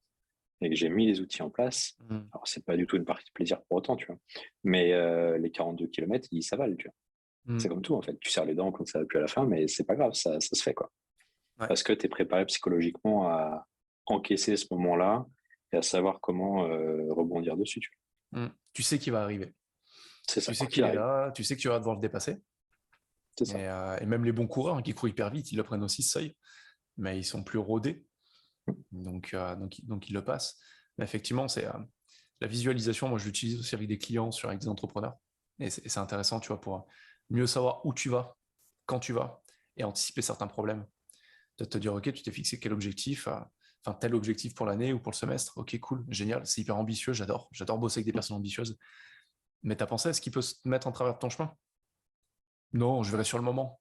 et que j'ai mis les outils en place, alors c'est pas du tout une partie de plaisir pour autant, tu vois, mais les 42 km, ils s'avalent, tu vois. C'est comme tout, en fait. Tu serres les dents quand ça va plus à la fin, mais c'est pas grave, ça se fait, quoi. Ouais. Parce que tu es préparé psychologiquement à encaisser ce moment-là et à savoir comment rebondir dessus, tu vois. Tu sais qu'il va arriver. C'est ça. Tu sais qu'il est là, tu sais que tu vas devoir le dépasser. C'est ça. Et même les bons coureurs qui courent hyper vite, ils le prennent aussi ce seuil, mais ils sont plus rodés, donc ils le passent. Mais effectivement, c'est la visualisation. Moi, je l'utilise aussi avec des clients, avec des entrepreneurs, et c'est intéressant, tu vois, pour mieux savoir où tu vas, quand tu vas, et anticiper certains problèmes. De te dire, ok, tu t'es fixé quel objectif, tel objectif pour l'année ou pour le semestre. Ok, cool, génial, c'est hyper ambitieux, j'adore bosser avec des personnes ambitieuses. Mais t'as pensé à ce qui peut se mettre en travers de ton chemin? Non, je verrai sur le moment.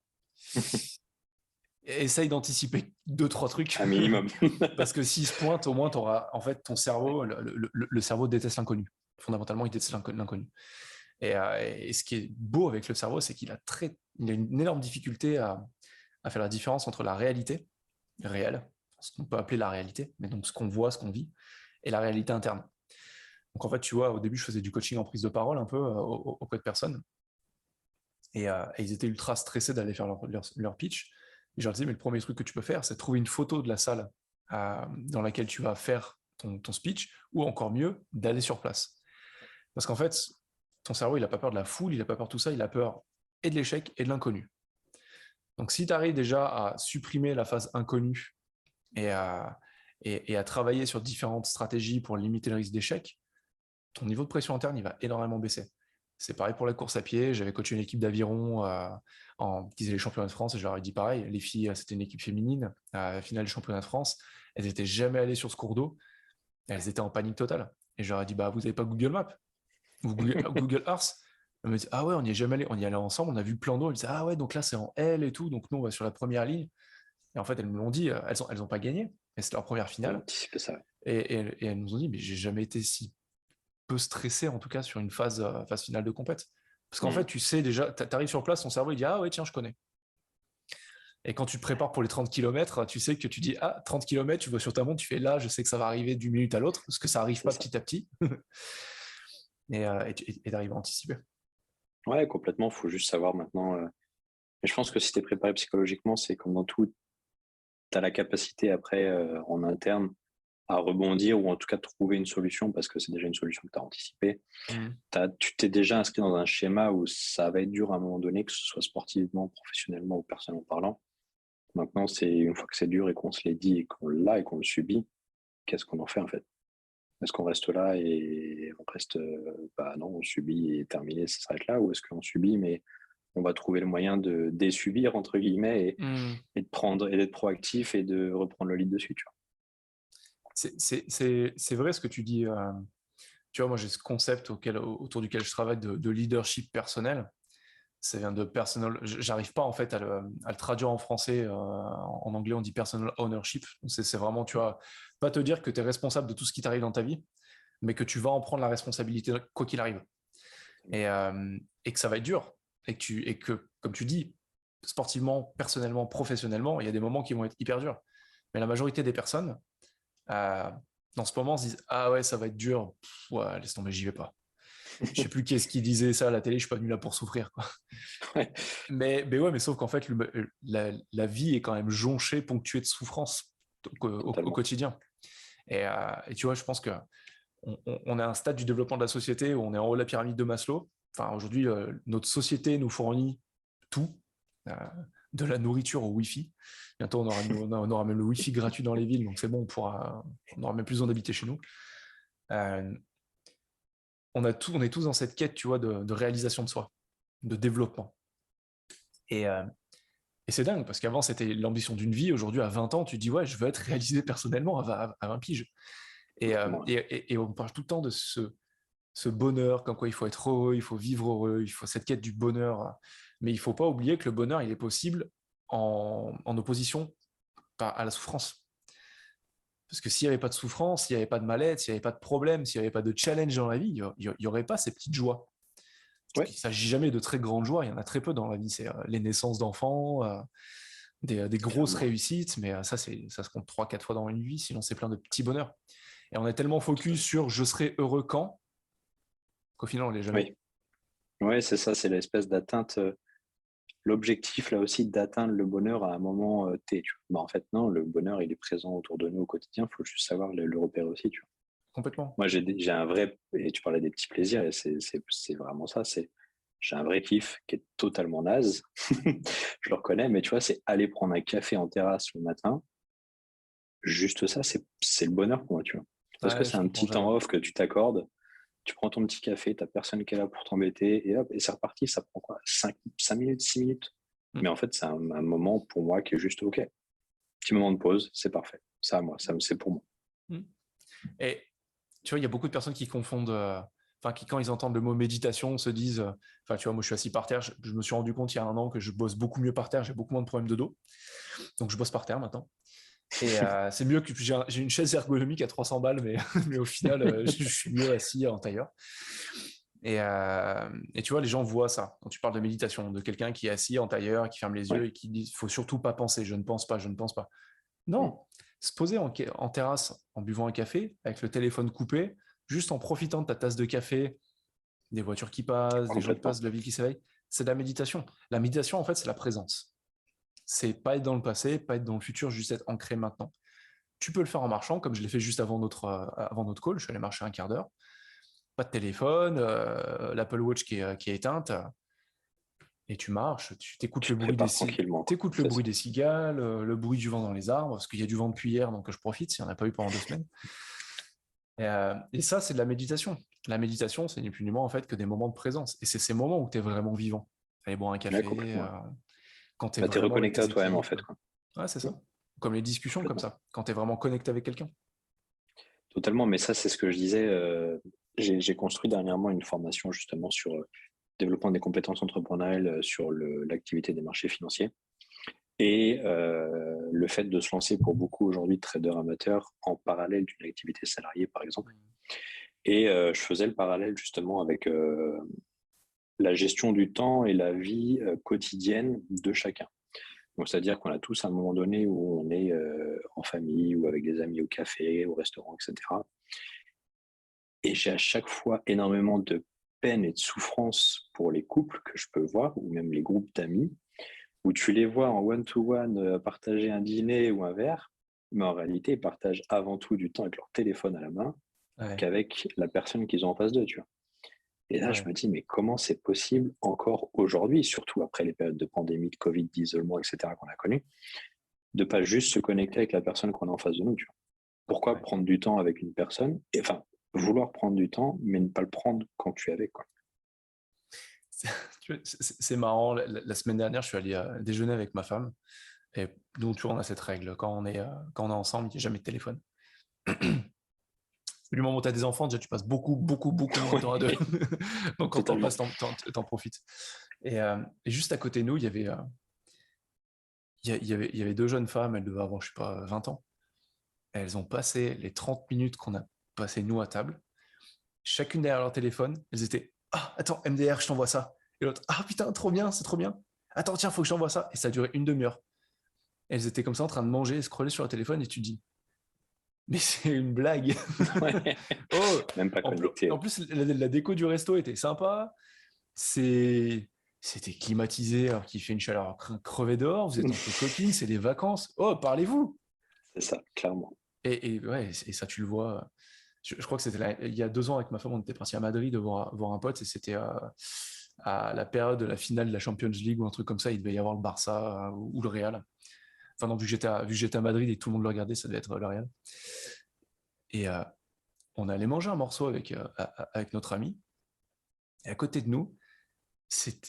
Essaye d'anticiper 2-3 truc. Un minimum. Parce que s'il se pointe, au moins, tu auras, en fait, ton cerveau, le cerveau déteste l'inconnu. Fondamentalement, il déteste l'inconnu. Et ce qui est beau avec le cerveau, c'est qu'il a une énorme difficulté a fait la différence entre la réalité réelle, ce qu'on peut appeler la réalité, mais donc ce qu'on voit, ce qu'on vit, et la réalité interne. Donc en fait, tu vois, au début, je faisais du coaching en prise de parole un peu auprès de personnes, et ils étaient ultra stressés d'aller faire leur pitch. Et je leur disais, mais le premier truc que tu peux faire, c'est trouver une photo de la salle dans laquelle tu vas faire ton speech, ou encore mieux, d'aller sur place. Parce qu'en fait, ton cerveau, il n'a pas peur de la foule, il n'a pas peur de tout ça, il a peur et de l'échec et de l'inconnu. Donc si tu arrives déjà à supprimer la phase inconnue et à travailler sur différentes stratégies pour limiter le risque d'échec, ton niveau de pression interne, il va énormément baisser. C'est pareil pour la course à pied. J'avais coaché une équipe d'aviron qui faisait les championnats de France et je leur ai dit pareil. Les filles, c'était une équipe féminine. À la finale des championnats de France, elles n'étaient jamais allées sur ce cours d'eau. Elles étaient en panique totale. Et je leur ai dit, bah, vous n'avez pas Google Maps ou Google Earth? Elles me disent, ah ouais, on n'y est jamais allé. On y allait ensemble, on a vu le plan d'eau. Elles disaient, ah ouais, donc là, c'est en L et tout. Donc nous, on va sur la première ligne. Et en fait, elles me l'ont dit, elles ont pas gagné. Et c'est leur première finale. Ça. Et elles nous ont dit, mais j'ai jamais été si peu stressé, en tout cas, sur une phase finale de compète. Parce qu'en fait, tu sais déjà, tu arrives sur place, ton cerveau, il dit, ah ouais, tiens, je connais. Et quand tu te prépares pour les 30 km, tu sais que tu dis, ah, 30 km, tu vois sur ta montre, tu fais là, je sais que ça va arriver d'une minute à l'autre, parce que ça arrive pas petit à petit. et d'arriver à anticiper. Ouais, complètement. Il faut juste savoir maintenant. Mais je pense que si tu es préparé psychologiquement, c'est comme dans tout, tu as la capacité après, en interne, à rebondir ou en tout cas trouver une solution parce que c'est déjà une solution que tu as anticipée. Tu t'es déjà inscrit dans un schéma où ça va être dur à un moment donné, que ce soit sportivement, professionnellement ou personnellement parlant. Maintenant, c'est une fois que c'est dur et qu'on se l'est dit et qu'on l'a et qu'on le subit, qu'est-ce qu'on en fait en fait? Est-ce qu'on reste là et on reste, bah non, on subit et terminé, ça s'arrête là, ou est-ce qu'on subit mais on va trouver le moyen de désubir entre guillemets et de prendre et d'être proactif et de reprendre le lead dessus, tu vois. C'est vrai ce que tu dis. Tu vois, moi j'ai ce concept autour duquel je travaille de leadership personnel. Ça vient de personal. J'arrive pas en fait à le traduire en français. En anglais, on dit personal ownership. C'est vraiment, tu vois, pas te dire que tu es responsable de tout ce qui t'arrive dans ta vie, mais que tu vas en prendre la responsabilité quoi qu'il arrive. Et que ça va être dur. Et que, comme tu dis, sportivement, personnellement, professionnellement, il y a des moments qui vont être hyper durs. Mais la majorité des personnes, dans ce moment, se disent ah ouais, ça va être dur. Ouais, laisse tomber, j'y vais pas. Je sais plus qui est-ce qui disait ça à la télé, je suis pas venu là pour souffrir, quoi. Ouais. Mais sauf qu'en fait, la vie est quand même jonchée, ponctuée de souffrance au quotidien. Et tu vois, je pense que on est à un stade du développement de la société où on est en haut de la pyramide de Maslow. Enfin, aujourd'hui, notre société nous fournit tout, de la nourriture au Wi-Fi. Bientôt, on aura même le Wi-Fi gratuit dans les villes, donc c'est bon, on n'aura même plus besoin d'habiter chez nous. On est tous dans cette quête, tu vois, de réalisation de soi, de développement. Et c'est dingue, parce qu'avant, c'était l'ambition d'une vie. Aujourd'hui, à 20 ans, tu te dis, ouais, je veux être réalisé personnellement à 20 piges. Et on parle tout le temps de ce bonheur, comme quoi il faut être heureux, il faut vivre heureux, il faut cette quête du bonheur. Mais il ne faut pas oublier que le bonheur, il est possible en opposition à la souffrance. Parce que s'il n'y avait pas de souffrance, s'il n'y avait pas de mal-être, s'il n'y avait pas de problème, s'il n'y avait pas de challenge dans la vie, il n'y aurait pas ces petites joies. Ouais. Il ne s'agit jamais de très grandes joies, il y en a très peu dans la vie. C'est les naissances d'enfants, des grosses réussites, mais ça se compte 3-4 fois dans une vie, sinon c'est plein de petits bonheurs. Et on est tellement focus sur « je serai heureux quand » qu'au final, on ne l'est jamais. Oui, c'est ça, c'est l'espèce d'atteinte, l'objectif là aussi d'atteindre le bonheur à un moment T. Bah, en fait, non, le bonheur, il est présent autour de nous au quotidien, il faut juste savoir le repérer aussi. Tu vois. Complètement. Moi, j'ai un vrai, et tu parlais des petits plaisirs, et c'est vraiment ça, j'ai un vrai kiff qui est totalement naze, je le reconnais, mais tu vois, c'est aller prendre un café en terrasse le matin, juste ça, c'est le bonheur pour moi, tu vois. Parce que c'est un petit temps off que tu t'accordes, tu prends ton petit café, t'as personne qui est là pour t'embêter, et hop, et c'est reparti, ça prend quoi 5 minutes, 6 minutes. Mais en fait, c'est un moment pour moi qui est juste OK. Petit moment de pause, c'est parfait. Ça, moi, c'est pour moi. Et tu vois, il y a beaucoup de personnes qui confondent, qui quand ils entendent le mot méditation, se disent, tu vois, moi je suis assis par terre, je me suis rendu compte il y a 1 an que je bosse beaucoup mieux par terre, j'ai beaucoup moins de problèmes de dos. Donc je bosse par terre maintenant. Et c'est mieux que j'ai une chaise ergonomique à 300 balles, mais au final, je suis mieux assis en tailleur. Et tu vois, les gens voient ça. Quand tu parles de méditation, de quelqu'un qui est assis en tailleur, qui ferme les yeux Ouais. et qui dit, faut surtout pas penser, je ne pense pas, je ne pense pas. Mm. Non, se poser en terrasse en buvant un café, avec le téléphone coupé, juste en profitant de ta tasse de café, des voitures qui passent, des gens qui Complètement. passent, de la ville qui s'éveille, c'est de la méditation. La méditation, en fait, c'est la présence. C'est pas être dans le passé, pas être dans le futur, juste être ancré maintenant. Tu peux le faire en marchant, comme je l'ai fait juste avant notre call. Je suis allé marcher un quart d'heure. Pas de téléphone, l'Apple Watch qui est éteinte, et tu marches, tu t'écoutes Tu le te bruit des, prépares tranquillement, quoi. t'écoutes le C'est ça. bruit des cigales, le bruit du vent dans les arbres, parce qu'il y a du vent depuis hier, donc je profite, s'il n'y en a pas eu pendant 2 semaines. Et ça, c'est de la méditation. La méditation, c'est ni plus ni moins en fait que des moments de présence. Et c'est ces moments où tu es vraiment vivant. Aller boire un Ouais, café, complètement. quand tu es Bah, t'es vraiment avec reconnecté tes à toi-même, en équipes. fait, quoi. Ouais, c'est Mm. ça. Comme les discussions comme Complètement. ça, quand tu es vraiment connecté avec quelqu'un. Totalement, mais ça, c'est ce que je disais. J'ai construit dernièrement une formation justement sur développement des compétences entrepreneuriales sur l'activité des marchés financiers et le fait de se lancer pour beaucoup aujourd'hui de traders amateurs en parallèle d'une activité salariée, par exemple. Et je faisais le parallèle justement avec la gestion du temps et la vie quotidienne de chacun. Donc, c'est-à-dire qu'on a tous à un moment donné où on est en famille ou avec des amis au café, au restaurant, etc. Et j'ai à chaque fois énormément de peine et de souffrance pour les couples que je peux voir, ou même les groupes d'amis, où tu les vois en one-to-one partager un dîner ou un verre, mais en réalité, ils partagent avant tout du temps avec leur téléphone à la main Ouais, qu'avec la personne qu'ils ont en face d'eux, tu vois. Et là, je ouais. me dis, mais comment c'est possible encore aujourd'hui, surtout après les périodes de pandémie, de Covid, d'isolement, etc., qu'on a connues, de pas juste se connecter avec la personne qu'on a en face de nous, tu vois. Pourquoi Ouais. prendre du temps avec une personne, et, enfin, vouloir prendre du temps, mais ne pas le prendre quand tu es avec, quoi. C'est c'est marrant. La semaine dernière, je suis allé déjeuner avec ma femme. Et nous, tu vois, on a cette règle. Quand on est ensemble, il n'y a jamais de téléphone. Du moment où tu as des enfants, déjà, tu passes beaucoup, beaucoup, beaucoup moins de temps à deux. Ouais, Donc, quand t'en totalement. passes, t'en profites. Et juste à côté de nous, il y avait deux jeunes femmes, elles devaient avoir, je sais pas, 20 ans. Elles ont passé les 30 minutes qu'on a passé nous à table, chacune derrière leur téléphone. Elles étaient ah, attends, MDR, je t'envoie ça. Et l'autre ah, putain, trop bien, c'est trop bien. Attends, tiens, faut que je t'envoie ça. Et ça a duré une demi-heure. Elles étaient comme ça en train de manger, scroller sur le téléphone, et tu te dis mais c'est une blague. Ouais. Oh, Même pas en connecté. plus, la déco du resto était sympa. C'était climatisé alors qu'il fait une chaleur crevée dehors. Vous êtes entre copines, c'est des vacances. Oh, parlez-vous. C'est ça, clairement. Ouais, et ça, tu le vois. Je crois que c'était il y a 2 ans avec ma femme, on était parti à Madrid de voir un pote et c'était à la période de la finale de la Champions League ou un truc comme ça. Il devait y avoir le Barça ou le Real. Enfin, non, vu que j'étais à Madrid et que tout le monde le regardait, ça devait être le Real. Et on allait manger un morceau avec notre ami. Et à côté de nous,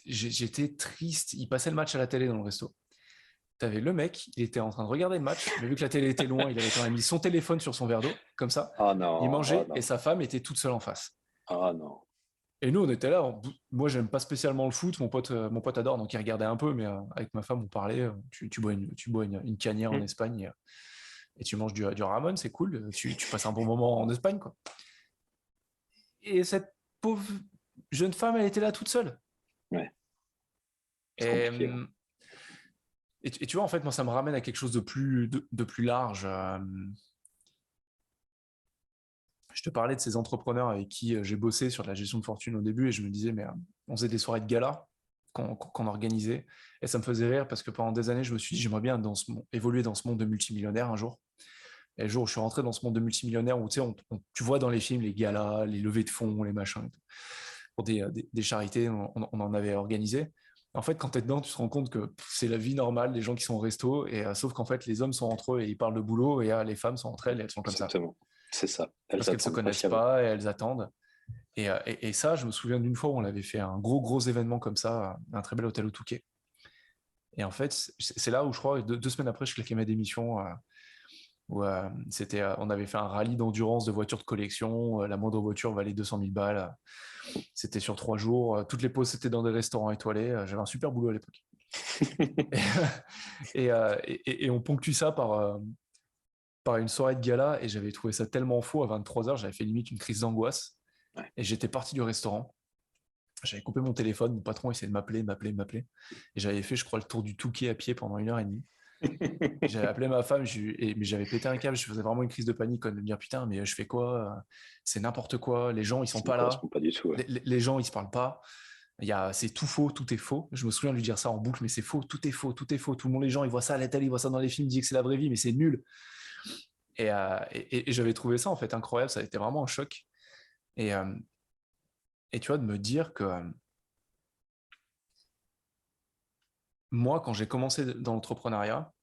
j'étais triste. Il passait le match à la télé dans le resto. T'avais le mec, il était en train de regarder le match, mais vu que la télé était loin, il avait quand même mis son téléphone sur son verre d'eau, comme ça. Ah non, Il ah mangeait et non, sa femme était toute seule en face. ah non. Et nous, on était là. Moi, j'aime pas spécialement le foot. Mon pote adore, donc il regardait un peu. Mais avec ma femme, on parlait. Tu bois une canière en Hmm. Espagne et tu manges du Ramon, c'est cool. Tu passes un bon moment en Espagne, quoi. Et cette pauvre jeune femme, elle était là toute seule. Ouais, c'est Et, compliqué, hein. et tu vois, en fait, moi, ça me ramène à quelque chose de plus large. Je te parlais de ces entrepreneurs avec qui j'ai bossé sur la gestion de fortune au début et je me disais, mais on faisait des soirées de gala qu'on organisait et ça me faisait rire parce que pendant des années, je me suis dit, j'aimerais bien évoluer dans ce monde de multimillionnaire un jour. Et le jour où je suis rentré dans ce monde de multimillionnaire où tu sais, tu vois dans les films les galas, les levées de fonds, les machins, pour des charités, on en avait organisé. En fait, quand tu es dedans, tu te rends compte que c'est la vie normale des gens qui sont au resto, et sauf qu'en fait, les hommes sont entre eux et ils parlent de boulot, et les femmes sont entre elles et elles sont comme ça. Exactement. C'est ça. Parce Elles qu'elles se attendent connaissent patiemment. pas et elles attendent. Et ça, je me souviens d'une fois où on avait fait un gros événement comme ça, un très bel hôtel au Touquet. Et en fait, c'est là où je crois, 2 semaines après, je claquais ma démission. Où, on avait fait un rallye d'endurance de voitures de collection. La moindre voiture valait 200 000 balles. C'était sur 3 jours. Toutes les pauses, c'était dans des restaurants étoilés. J'avais un super boulot à l'époque. Et on ponctue ça par une soirée de gala. Et j'avais trouvé ça tellement faux. À 23h, j'avais fait limite une crise d'angoisse. Ouais. Et j'étais parti du restaurant. J'avais coupé mon téléphone, mon patron essayait de m'appeler. Et j'avais fait, je crois, le tour du Touquet à pied pendant 1h30. J'avais appelé ma femme, mais j'avais pété un câble, je faisais vraiment une crise de panique, de me dire putain, mais je fais quoi? C'est n'importe quoi, les gens, ils sont Ça ne pas là, correspond pas du tout. Ouais. les gens, ils se parlent pas. C'est tout faux, tout est faux. Je me souviens de lui dire ça en boucle, mais c'est faux, tout est faux, tout est faux. Tout le monde, les gens, ils voient ça à la télé, ils voient ça dans les films, ils disent que c'est la vraie vie, mais c'est nul. Et j'avais trouvé ça en fait incroyable, ça a été vraiment un choc. Et, euh, et tu vois, de me dire que moi, quand j'ai commencé dans l'entrepreneuriat,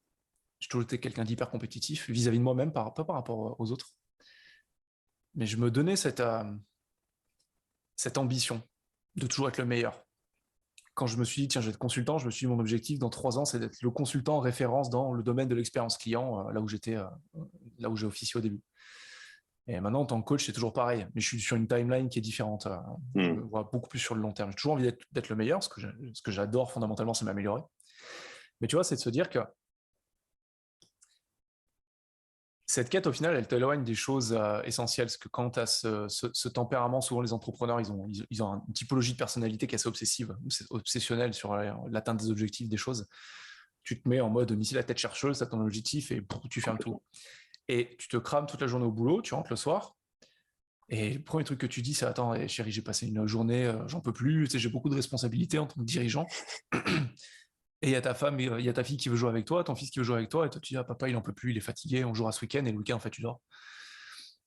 j'ai toujours été quelqu'un d'hyper compétitif vis-à-vis de moi-même, pas par rapport aux autres. Mais je me donnais cette ambition de toujours être le meilleur. Quand je me suis dit, tiens, je vais être consultant, je me suis dit, mon objectif dans 3 ans, c'est d'être le consultant en référence dans le domaine de l'expérience client, là où j'ai officié au début. Et maintenant, en tant que coach, c'est toujours pareil, mais je suis sur une timeline qui est différente. Je me vois beaucoup plus sur le long terme. J'ai toujours envie d'être le meilleur, ce que j'adore fondamentalement, c'est m'améliorer. Mais tu vois, c'est de se dire que cette quête, au final, elle t'éloigne des choses essentielles. Parce que quand tu as ce tempérament, souvent les entrepreneurs, ils ont une typologie de personnalité qui est assez obsessive, obsessionnelle sur l'atteinte des objectifs, des choses. Tu te mets en mode missile à tête chercheuse, tu as ton objectif et tu fermes tout. Et tu te crames toute la journée au boulot, tu rentres le soir. Et le premier truc que tu dis, c'est attends, chérie, j'ai passé une journée, j'en peux plus, j'ai beaucoup de responsabilités en tant que dirigeant. Et il y a ta femme, il y a ta fille qui veut jouer avec toi, ton fils qui veut jouer avec toi, et toi tu dis, ah, papa, il en peut plus, il est fatigué, on jouera ce week-end, et le week-end, en fait, tu dors.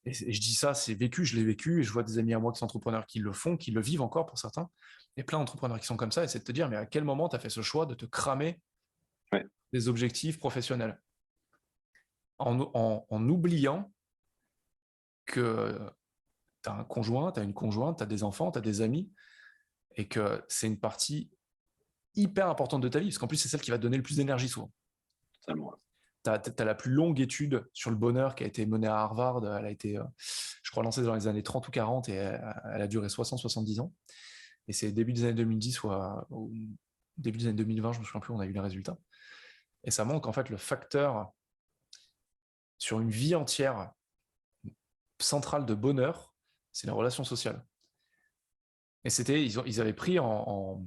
Et je dis ça, c'est vécu, je l'ai vécu, et je vois des amis à moi qui sont entrepreneurs qui le font, qui le vivent encore pour certains, et plein d'entrepreneurs qui sont comme ça, et c'est de te dire, mais à quel moment tu as fait ce choix de te cramer des objectifs professionnels en oubliant que tu as un conjoint, tu as une conjointe, tu as des enfants, tu as des amis, et que c'est une partie hyper importante de ta vie, parce qu'en plus, c'est celle qui va te donner le plus d'énergie souvent. Tu as la plus longue étude sur le bonheur qui a été menée à Harvard. Elle a été, je crois, lancée dans les années 30 ou 40 et elle a duré 60-70 ans. Et c'est début des années 2010 ou début des années 2020, je ne me souviens plus, on a eu les résultats. Et ça montre qu'en fait, le facteur sur une vie entière centrale de bonheur, c'est les relations sociales. Et ils avaient pris en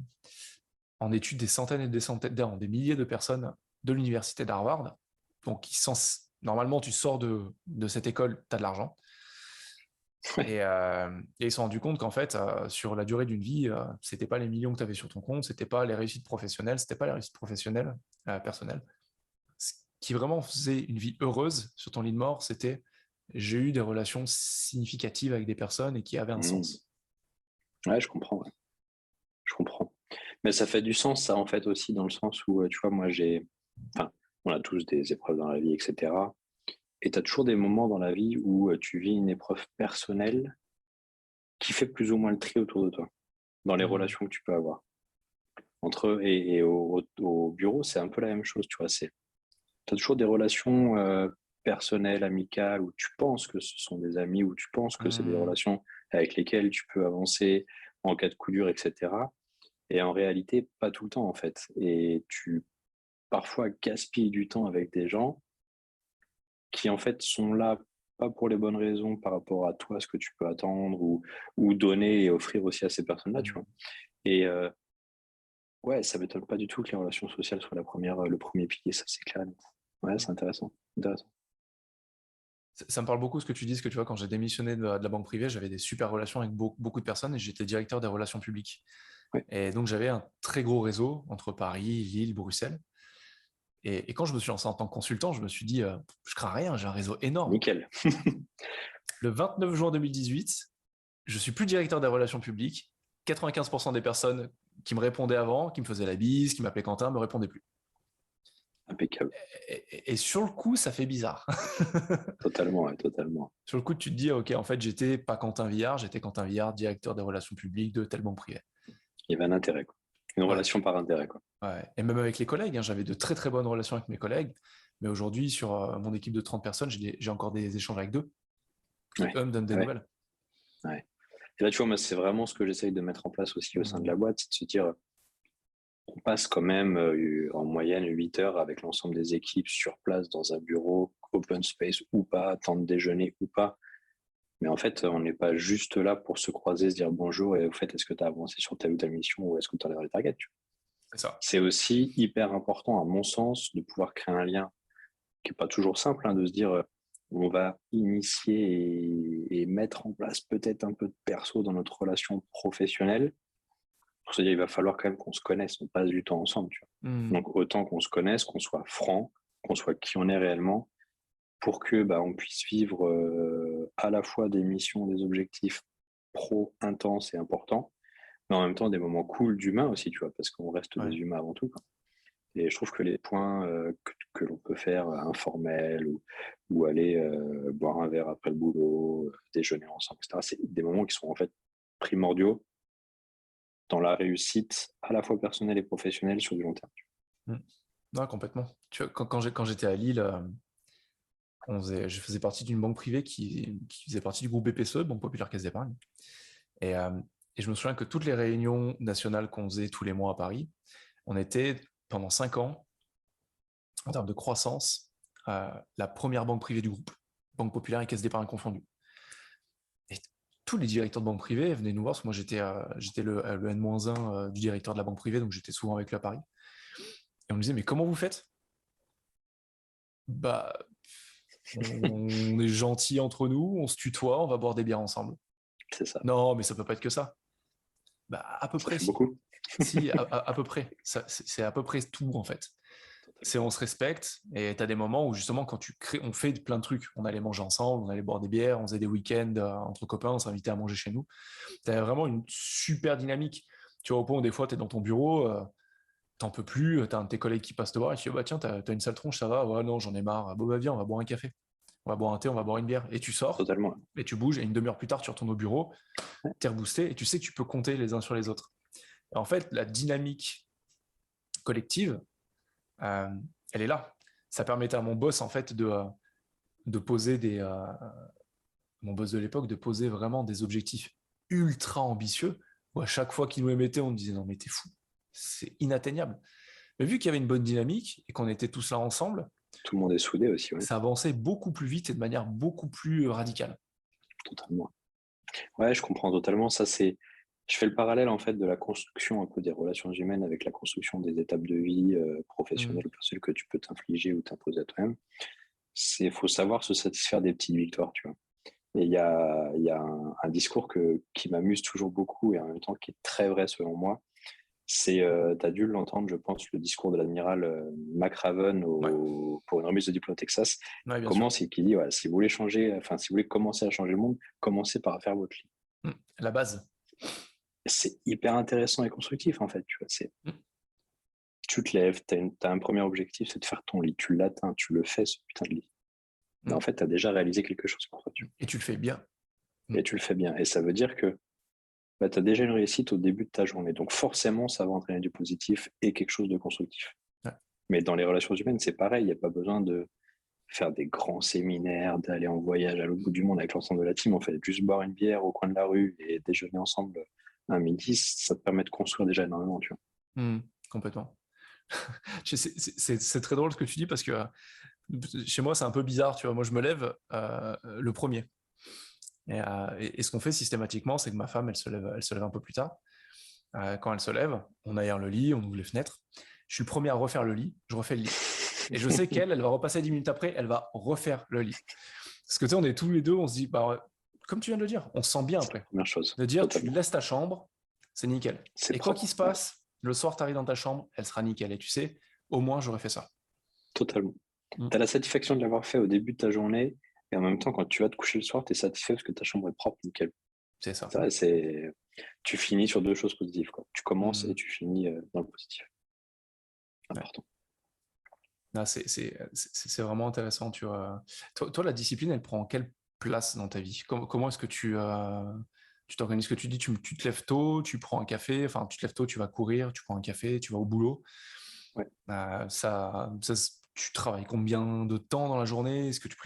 étude des centaines et des centaines, des milliers de personnes de l'université d'Harvard. Donc, normalement, tu sors de cette école, tu as de l'argent. Et ils se sont rendus compte qu'en fait, sur la durée d'une vie, c'était pas les millions que tu avais sur ton compte, c'était pas les réussites professionnelles, c'était pas les réussites professionnelles, personnelles. Ce qui vraiment faisait une vie heureuse sur ton lit de mort, c'était j'ai eu des relations significatives avec des personnes et qui avaient un sens. Ouais, je comprends. Ouais. Je comprends. Mais ça fait du sens, ça, en fait, aussi, dans le sens où, tu vois, moi, on a tous des épreuves dans la vie, etc. Et tu as toujours des moments dans la vie où tu vis une épreuve personnelle qui fait plus ou moins le tri autour de toi, dans les relations que tu peux avoir. Entre eux et au bureau, c'est un peu la même chose, tu vois. Tu as toujours des relations personnelles, amicales, où tu penses que ce sont des amis, où tu penses que c'est des relations avec lesquelles tu peux avancer en cas de coup dur, etc. Et en réalité, pas tout le temps, en fait. Et tu, parfois, gaspilles du temps avec des gens qui, en fait, sont là pas pour les bonnes raisons par rapport à toi, ce que tu peux attendre ou donner et offrir aussi à ces personnes-là, tu vois. Et ouais, ça m'étonne pas du tout que les relations sociales soient le premier pilier, ça c'est clair. Ouais, c'est intéressant. Ça me parle beaucoup ce que tu dis, parce que tu vois, quand j'ai démissionné de la banque privée, j'avais des super relations avec beaucoup de personnes et j'étais directeur des relations publiques. Ouais. Et donc, j'avais un très gros réseau entre Paris, Lille, Bruxelles. Et quand je me suis lancé en tant que consultant, je me suis dit, je crains rien, j'ai un réseau énorme. Nickel. Le 29 juin 2018, je suis plus directeur des relations publiques. 95% des personnes qui me répondaient avant, qui me faisaient la bise, qui m'appelaient Quentin, me répondaient plus. Impeccable. Et sur le coup, ça fait bizarre. Totalement, ouais, totalement. Sur le coup, tu te dis, ok, en fait, j'étais pas Quentin Villard, j'étais Quentin Villard, directeur des relations publiques de telle banque privée. Il y avait un intérêt, quoi. Une relation par intérêt, quoi. Ouais. Et même avec les collègues, hein, j'avais de très très bonnes relations avec mes collègues. Mais aujourd'hui, sur mon équipe de 30 personnes, j'ai encore des échanges avec 2 qui, eux, me donnent des nouvelles. Ouais. Et là, tu vois, moi, c'est vraiment ce que j'essaye de mettre en place aussi au sein de la boîte, c'est de se dire, on passe quand même en moyenne 8 heures avec l'ensemble des équipes sur place dans un bureau, open space ou pas, temps de déjeuner ou pas. Mais en fait, on n'est pas juste là pour se croiser, se dire bonjour et au fait, est-ce que tu as avancé sur telle ou telle mission ou est-ce que tu as les targets, tu vois. C'est ça. C'est aussi hyper important, à mon sens, de pouvoir créer un lien qui n'est pas toujours simple, de se dire on va initier et mettre en place peut-être un peu de perso dans notre relation professionnelle. Pour se dire, il va falloir quand même qu'on se connaisse, on passe du temps ensemble. Tu vois. Donc autant qu'on se connaisse, qu'on soit franc, qu'on soit qui on est réellement, pour que on puisse vivre à la fois des missions, des objectifs pro intenses et importants, mais en même temps des moments cool d'humains aussi, tu vois, parce qu'on reste des humains avant tout, quoi. Et je trouve que les points que l'on peut faire informels ou aller boire un verre après le boulot, déjeuner ensemble, etc., c'est des moments qui sont en fait primordiaux dans la réussite à la fois personnelle et professionnelle sur du long terme. Non, complètement. Tu vois, quand j'étais à Lille, je faisais partie d'une banque privée qui faisait partie du groupe BPCE, Banque Populaire Caisse d'Épargne. Et je me souviens que toutes les réunions nationales qu'on faisait tous les mois à Paris, on était pendant 5 ans, en termes de croissance, la première banque privée du groupe, Banque Populaire et Caisse d'Épargne confondues. Et tous les directeurs de banque privée venaient nous voir, parce que moi j'étais le N-1 du directeur de la banque privée, donc j'étais souvent avec lui à Paris. Et on me disait, mais comment vous faites ? Bah, on est gentils entre nous, on se tutoie, on va boire des bières ensemble. C'est ça. Non, mais ça peut pas être que ça. Bah, à peu près, fait si. Beaucoup. Si, à peu près. C'est à peu près tout, en fait. C'est on se respecte, et tu as des moments où, justement, quand on fait plein de trucs. On allait manger ensemble, on allait boire des bières, on faisait des week-ends entre copains, on s'invitait à manger chez nous. Tu as vraiment une super dynamique. Tu vois, au point où des fois, tu es dans ton bureau, t'en peux plus, t'as un de tes collègues qui passe te voir et tu dis, bah tiens, t'as une sale tronche, ça va? Ouais, non, j'en ai marre. Bon, bah viens, on va boire un café. On va boire un thé, on va boire une bière. Et tu sors, Totalement. et tu bouges, et une demi-heure plus tard, tu retournes au bureau, t'es reboosté, et tu sais que tu peux compter les uns sur les autres. Et en fait, la dynamique collective, elle est là. Ça permettait à mon boss, en fait, de poser mon boss de l'époque, de poser vraiment des objectifs ultra ambitieux, où à chaque fois qu'il nous les mettait, on me disait, non, mais t'es fou. C'est inatteignable. Mais vu qu'il y avait une bonne dynamique et qu'on était tous là ensemble, tout le monde est soudé aussi. ça avançait beaucoup plus vite et de manière beaucoup plus radicale. Totalement. Ouais, je comprends totalement. Je fais le parallèle en fait de la construction un peu des relations humaines avec la construction des étapes de vie professionnelles ou personnelles que tu peux t'infliger ou t'imposer à toi-même. Faut savoir se satisfaire des petites victoires, tu vois. Et il y a un discours qui m'amuse toujours beaucoup et en même temps qui est très vrai selon moi. Tu as dû l'entendre, je pense, le discours de l'amiral McRaven pour une remise de diplôme au Texas. Qui dit si vous voulez si vous voulez commencer à changer le monde, commencez par faire votre lit. La base. C'est hyper intéressant et constructif en fait. Tu vois, tu te lèves, tu as un premier objectif, c'est de faire ton lit. Tu l'atteins, tu le fais ce putain de lit. Mais en fait, tu as déjà réalisé quelque chose pour toi. Et tu le fais bien. Et tu le fais bien. Et ça veut dire que tu as déjà une réussite au début de ta journée. Donc forcément, ça va entraîner du positif et quelque chose de constructif. Ouais. Mais dans les relations humaines, c'est pareil. Il n'y a pas besoin de faire des grands séminaires, d'aller en voyage à l'autre bout du monde avec l'ensemble de la team. En fait, juste boire une bière au coin de la rue et déjeuner ensemble un midi, ça te permet de construire déjà énormément. Tu vois. Complètement. C'est très drôle ce que tu dis parce que chez moi, c'est un peu bizarre. Tu vois, moi, je me lève le premier. Et ce qu'on fait systématiquement, c'est que ma femme, elle se lève un peu plus tard. Quand elle se lève, on aère le lit, on ouvre les fenêtres. Je suis le premier à refaire le lit, je refais le lit. Et je sais qu'elle va repasser 10 minutes après, elle va refaire le lit. Parce que tu sais, on est tous les deux, on se dit, comme tu viens de le dire, on se sent bien après. Première chose. De dire, totalement. Tu laisses ta chambre, c'est nickel. C'est et propre, quoi qu'il se passe, le soir, tu arrives dans ta chambre, elle sera nickel. Et tu sais, au moins, j'aurais fait ça. Totalement. Tu as la satisfaction de l'avoir fait au début de ta journée. Et en même temps, quand tu vas te coucher le soir, tu es satisfait parce que ta chambre est propre, nickel. C'est ça. Tu finis sur deux choses positives, quoi. Tu commences et tu finis dans le positif. Important. Ouais. C'est vraiment intéressant. Tu vois. Toi, la discipline, elle prend quelle place dans ta vie ? Comment est-ce que tu t'organises ? Que tu dis, tu te lèves tôt, tu prends un café, enfin, tu te lèves tôt, tu vas courir, tu prends un café, tu vas au boulot. Ouais. Tu travailles combien de temps dans la journée ? Est-ce que tu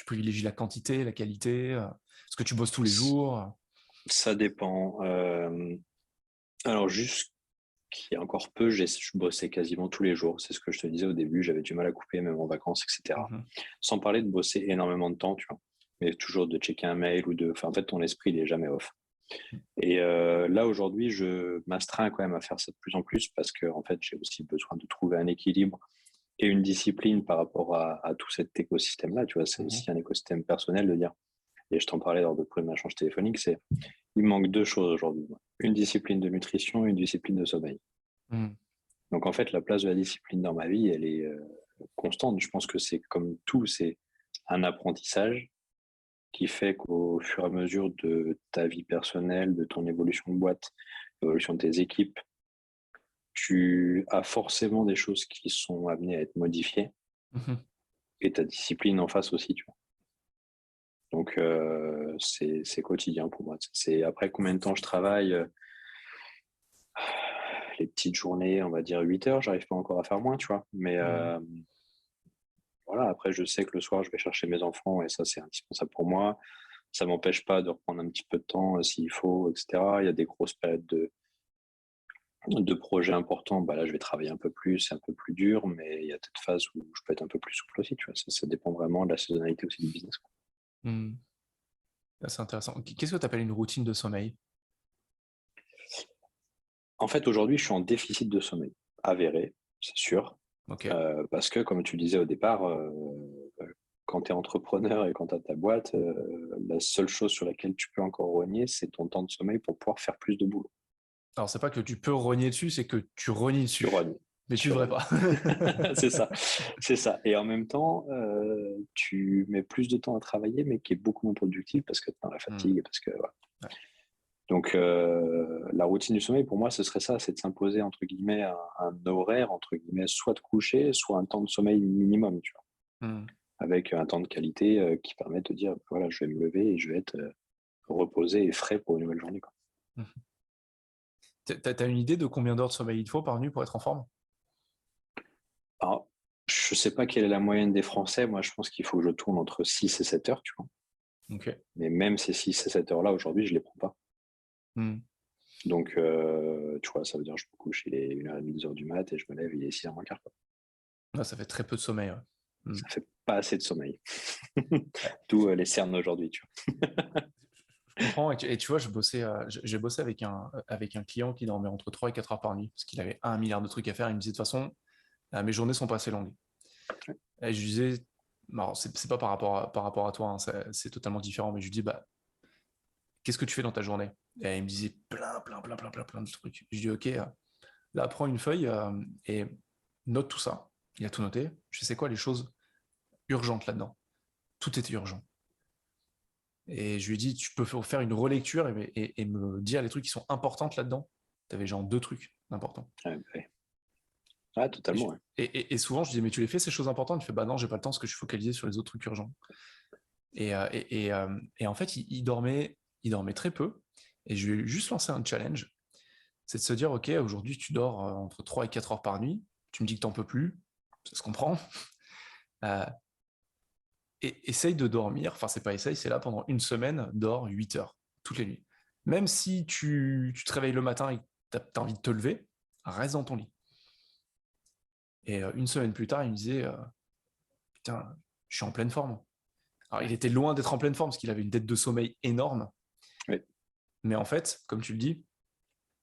privilégies la quantité, la qualité ? Est-ce que tu bosses tous les jours ? Ça dépend. Alors, jusqu'il y a encore peu, je bossais quasiment tous les jours. C'est ce que je te disais au début. J'avais du mal à couper, même en vacances, etc. Sans parler de bosser énormément de temps, tu vois. mais toujours de checker un mail enfin, en fait, ton esprit, il est jamais off. Et là, aujourd'hui, je m'astreins quand même à faire ça de plus en plus parce que, en fait, j'ai aussi besoin de trouver un équilibre et une discipline par rapport à tout cet écosystème-là. Tu vois, c'est aussi un écosystème personnel de dire, et je t'en parlais lors de premier échange téléphonique, il manque deux choses aujourd'hui. Une discipline de nutrition et une discipline de sommeil. Donc, en fait, la place de la discipline dans ma vie, elle est constante. Je pense que c'est comme tout, c'est un apprentissage qui fait qu'au fur et à mesure de ta vie personnelle, de ton évolution de boîte, l'évolution de tes équipes, tu as forcément des choses qui sont amenées à être modifiées et ta discipline en face aussi, tu vois. Donc, c'est quotidien pour moi. C'est après combien de temps je travaille, les petites journées, on va dire 8 heures, j'arrive pas encore à faire moins, tu vois. Mais voilà, après, je sais que le soir, je vais chercher mes enfants et ça, c'est indispensable pour moi. Ça m'empêche pas de reprendre un petit peu de temps s'il faut, etc. Il y a des grosses périodes de projets importants. Bah là, je vais travailler un peu plus, c'est un peu plus dur, mais il y a peut-être phases où je peux être un peu plus souple aussi, tu vois. Ça dépend vraiment de la saisonnalité aussi du business, quoi. C'est intéressant. Qu'est-ce que tu appelles une routine de sommeil? En fait, aujourd'hui, je suis en déficit de sommeil, avéré, c'est sûr. Okay. Parce que, comme tu disais au départ, quand tu es entrepreneur et quand tu as ta boîte, la seule chose sur laquelle tu peux encore rogner, c'est ton temps de sommeil pour pouvoir faire plus de boulot. Alors, c'est pas que tu peux rogner dessus, c'est que tu rognes dessus. Tu rognes. Mais tu devrais pas. C'est ça, c'est ça. Et en même temps, tu mets plus de temps à travailler, mais qui est beaucoup moins productif parce que tu es dans la fatigue. Parce que, voilà. Ouais. Donc, la routine du sommeil, pour moi, ce serait ça, c'est de s'imposer, entre guillemets, un horaire, entre guillemets, soit de coucher, soit un temps de sommeil minimum, tu vois. Avec un temps de qualité qui permet de te dire, voilà, je vais me lever et je vais être reposé et frais pour une nouvelle journée, quoi. T'as une idée de combien d'heures de sommeil il te faut par nuit pour être en forme? Alors, je ne sais pas quelle est la moyenne des Français. Moi, je pense qu'il faut que je tourne entre 6 et 7 heures, tu vois. Okay. Mais même ces 6 et 7 heures-là, aujourd'hui, je ne les prends pas. Donc, tu vois, ça veut dire que je me couche, il est 1h30, 2h du mat et je me lève, il est 6h moins quart. Ah, ça fait très peu de sommeil. Ouais. Ça fait pas assez de sommeil. D'où les cernes aujourd'hui, tu vois. Je comprends. Et tu vois, j'ai bossé avec un client qui dormait entre 3 et 4 heures par nuit parce qu'il avait 1 milliard de trucs à faire. Il me disait de toute façon, mes journées sont pas assez longues. Et je lui disais, c'est pas par rapport à toi, hein, c'est totalement différent, mais je lui dis, bah, qu'est-ce que tu fais dans ta journée? Et il me disait plein de trucs. Je dis, ok, là, prends une feuille et note tout ça. Il a tout noté. Je sais quoi, les choses urgentes là-dedans. Tout était urgent. Et je lui ai dit, tu peux faire une relecture et me dire les trucs qui sont importants là-dedans. Tu avais genre 2 trucs importants. Ouais, totalement. Ouais. Et souvent, je disais, mais tu les fais ces choses importantes? Il fait, bah non, j'ai pas le temps parce que je suis focalisé sur les autres trucs urgents. Et en fait, il dormait très peu. Et je lui ai juste lancé un challenge. C'est de se dire, ok, aujourd'hui, tu dors entre 3 et 4 heures par nuit. Tu me dis que t'en peux plus. Ça se comprend. Et essaye de dormir. Enfin, c'est pas essaye, c'est là pendant une semaine, dors 8 heures toutes les nuits. Même si tu te réveilles le matin et que tu as envie de te lever, reste dans ton lit. Et une semaine plus tard, il me disait putain, je suis en pleine forme. Alors, il était loin d'être en pleine forme parce qu'il avait une dette de sommeil énorme. Oui. Mais en fait, comme tu le dis,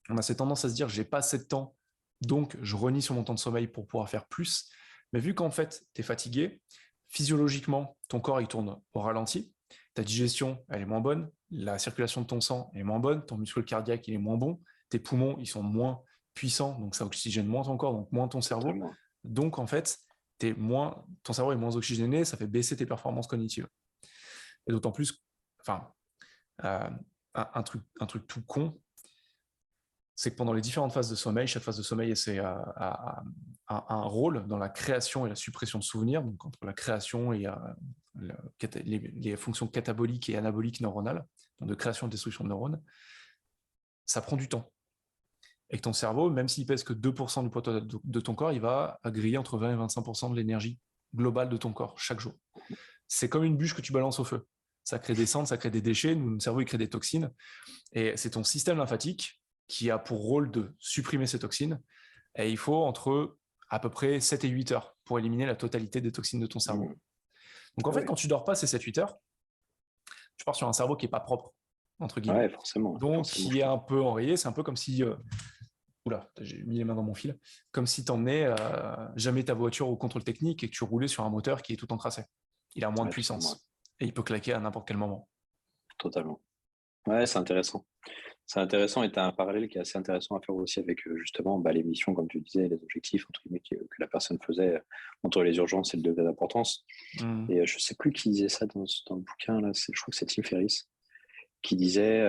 on a cette tendance à se dire j'ai pas assez de temps, donc je renie sur mon temps de sommeil pour pouvoir faire plus. Mais vu qu'en fait, tu es fatigué, physiologiquement, ton corps il tourne au ralenti, ta digestion elle est moins bonne, la circulation de ton sang est moins bonne, ton muscle cardiaque il est moins bon, tes poumons ils sont moins puissants, donc ça oxygène moins ton corps, donc moins ton cerveau. Donc en fait, ton cerveau est moins oxygéné, ça fait baisser tes performances cognitives. Et d'autant plus, enfin, un truc tout con, c'est que pendant les différentes phases de sommeil, chaque phase de sommeil a un rôle dans la création et la suppression de souvenirs, donc entre la création et les fonctions cataboliques et anaboliques neuronales, donc de création et destruction de neurones, ça prend du temps. Et que ton cerveau, même s'il pèse que 2% du poids de ton corps, il va griller entre 20 et 25% de l'énergie globale de ton corps chaque jour. C'est comme une bûche que tu balances au feu. Ça crée des cendres, ça crée des déchets, notre cerveau il crée des toxines, et c'est ton système lymphatique qui a pour rôle de supprimer ces toxines, et il faut entre à peu près 7 et 8 heures pour éliminer la totalité des toxines de ton cerveau. Donc en fait, quand tu dors pas ces 7-8 heures, tu pars sur un cerveau qui n'est pas propre, entre guillemets. Ouais, forcément. Donc, forcément. qui est un peu enrayé. C'est un peu comme si... Oula, j'ai mis les mains dans mon fil. Comme si tu emmenais jamais ta voiture au contrôle technique et que tu roulais sur un moteur qui est tout encrassé. Il a moins de puissance. Et il peut claquer à n'importe quel moment. Totalement. Ouais, c'est intéressant. C'est intéressant et tu as un parallèle qui est assez intéressant à faire aussi avec justement les missions, comme tu disais, les objectifs entre guillemets, que la personne faisait entre les urgences et le degré d'importance. Et je ne sais plus qui disait ça dans le bouquin, là, je crois que c'est Tim Ferriss, qui disait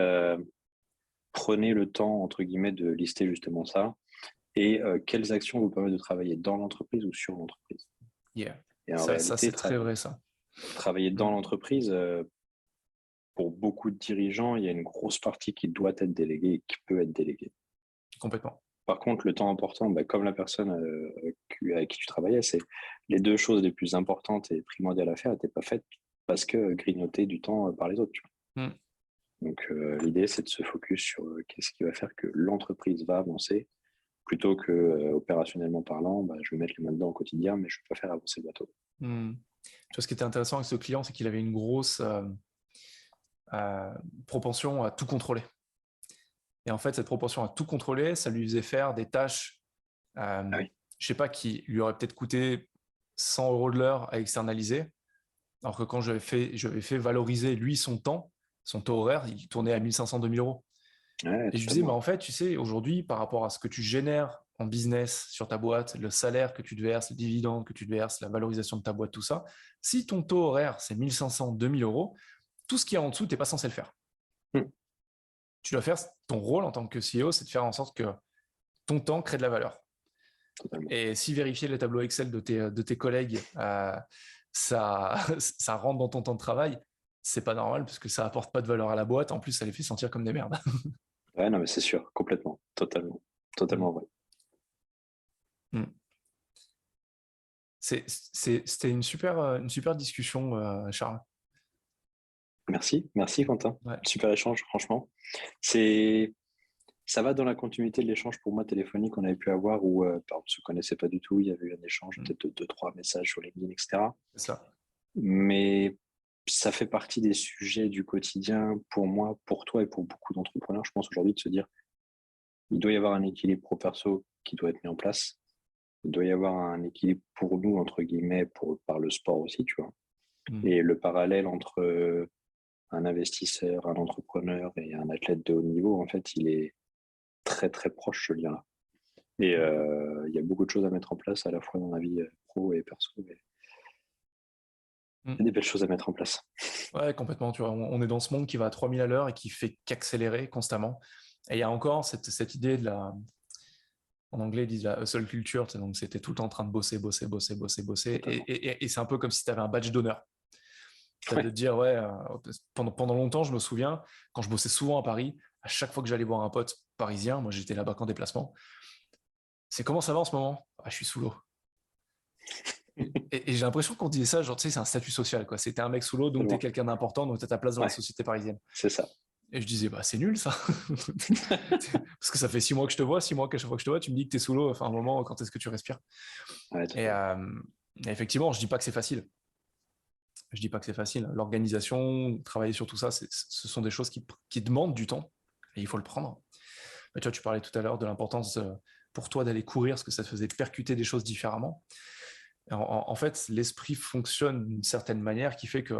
prenez le temps, entre guillemets, de lister justement ça et quelles actions vous permettent de travailler dans l'entreprise ou sur l'entreprise. Yeah. Et en ça, réalité, c'est très vrai, ça. Travailler dans l'entreprise, pour beaucoup de dirigeants, il y a une grosse partie qui doit être déléguée et qui peut être déléguée. Complètement. Par contre, le temps important, comme la personne avec qui tu travaillais, c'est les deux choses les plus importantes et primordiales à faire n'étaient pas faites parce que grignoter du temps par les autres. Tu vois. Donc, l'idée, c'est de se focus sur qu'est-ce qui va faire que l'entreprise va avancer plutôt que opérationnellement parlant, je vais mettre les mains dedans au quotidien, mais je ne vais pas faire avancer le bateau. Tu vois, ce qui était intéressant avec ce client, c'est qu'il avait une grosse propension à tout contrôler. Et en fait, cette propension à tout contrôler, ça lui faisait faire des tâches, je ne sais pas, qui lui auraient peut-être coûté 100 € de l'heure à externaliser, alors que quand j'avais fait valoriser lui son temps, son taux horaire, il tournait à 1500, 2000 €. Ouais, et je lui disais, en fait, tu sais, aujourd'hui, par rapport à ce que tu génères en business sur ta boîte, le salaire que tu te verses, le dividende que tu te verses, la valorisation de ta boîte, tout ça, si ton taux horaire, c'est 1500, 2000 €, tout ce qui est en dessous, tu n'es pas censé le faire. Tu dois faire ton rôle en tant que CEO, c'est de faire en sorte que ton temps crée de la valeur. Totalement. Et si vérifier les tableaux Excel de tes collègues, ça rentre dans ton temps de travail, c'est pas normal parce que ça apporte pas de valeur à la boîte. En plus, ça les fait sentir comme des merdes. Ouais, non, mais c'est sûr, complètement, totalement vrai. C'était une super discussion, Charles. Merci Quentin. Ouais. Super échange, franchement. Ça va dans la continuité de l'échange pour moi téléphonique qu'on avait pu avoir où on ne se connaissait pas du tout. Il y avait eu un échange, peut-être de 2-3 messages sur LinkedIn, etc. C'est ça. Mais ça fait partie des sujets du quotidien pour moi, pour toi et pour beaucoup d'entrepreneurs, je pense aujourd'hui, de se dire il doit y avoir un équilibre pro-perso qui doit être mis en place. Il doit y avoir un équilibre pour nous, entre guillemets, par le sport aussi, tu vois. Et le parallèle entre un investisseur, un entrepreneur et un athlète de haut niveau, en fait, il est très, très proche, ce lien-là. Et il y a beaucoup de choses à mettre en place, à la fois dans la vie pro et perso. Il y a des belles choses à mettre en place. Ouais, complètement. Tu vois, on est dans ce monde qui va à 3000 à l'heure et qui fait qu'accélérer constamment. Et il y a encore cette idée de la... En anglais, ils disent la hustle culture. Donc, c'était tout le temps en train de bosser. Et c'est un peu comme si tu avais un badge d'honneur. C'est-à-dire de dire, pendant longtemps, je me souviens, quand je bossais souvent à Paris, à chaque fois que j'allais voir un pote parisien, moi j'étais là-bas qu'en déplacement, c'est comment ça va en ce moment ? Je suis sous l'eau. et j'ai l'impression qu'on disait ça, genre, tu sais, c'est un statut social, quoi. C'était un mec sous l'eau, donc t'es quelqu'un d'important, donc t'as ta place dans la société parisienne. C'est ça. Et je disais, c'est nul ça. Parce que ça fait 6 mois que je te vois, 6 mois qu'à chaque fois que je te vois, tu me dis que t'es sous l'eau, enfin, un moment, quand est-ce que tu respires ? Et effectivement, je dis pas que c'est facile. Je dis pas que c'est facile. L'organisation, travailler sur tout ça, ce sont des choses qui demandent du temps et il faut le prendre. Mais tu vois, tu parlais tout à l'heure de l'importance pour toi d'aller courir parce que ça te faisait percuter des choses différemment. En fait, l'esprit fonctionne d'une certaine manière qui fait que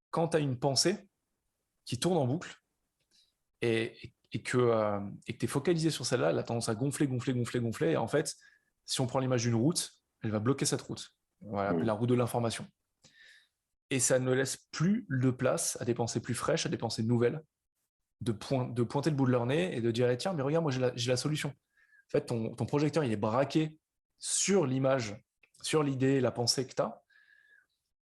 quand tu as une pensée qui tourne en boucle et que tu es focalisé sur celle-là, elle a tendance à gonfler. Et en fait, si on prend l'image d'une route, elle va bloquer cette route. On va l'appeler la route de l'information. Et ça ne laisse plus de place à des pensées plus fraîches, à des pensées nouvelles, de pointer le bout de leur nez et de dire tiens, mais regarde, moi j'ai la solution. En fait, ton projecteur, il est braqué sur l'image, sur l'idée, la pensée que tu as,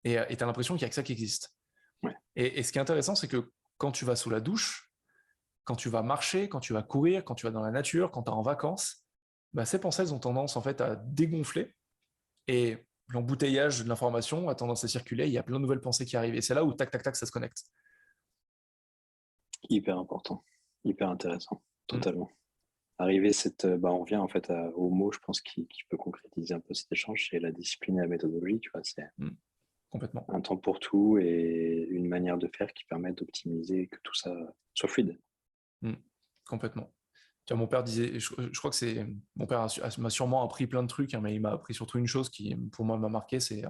et tu as l'impression qu'il n'y a que ça qui existe. Ouais. Et ce qui est intéressant, c'est que quand tu vas sous la douche, quand tu vas marcher, quand tu vas courir, quand tu vas dans la nature, quand tu es en vacances, ces pensées, elles ont tendance en fait à dégonfler, et l'embouteillage de l'information a tendance à circuler, il y a plein de nouvelles pensées qui arrivent, et c'est là où tac, tac, tac, ça se connecte. Hyper important, hyper intéressant, totalement. Arriver on revient en fait au mot, je pense, qui peut concrétiser un peu cet échange, c'est la discipline et la méthodologie, tu vois, Complètement. Un temps pour tout et une manière de faire qui permet d'optimiser, que tout ça soit fluide. Complètement. Tu vois, mon père disait, je crois que c'est, mon père m'a sûrement appris plein de trucs, hein, mais il m'a appris surtout une chose qui, pour moi, m'a marqué, c'est,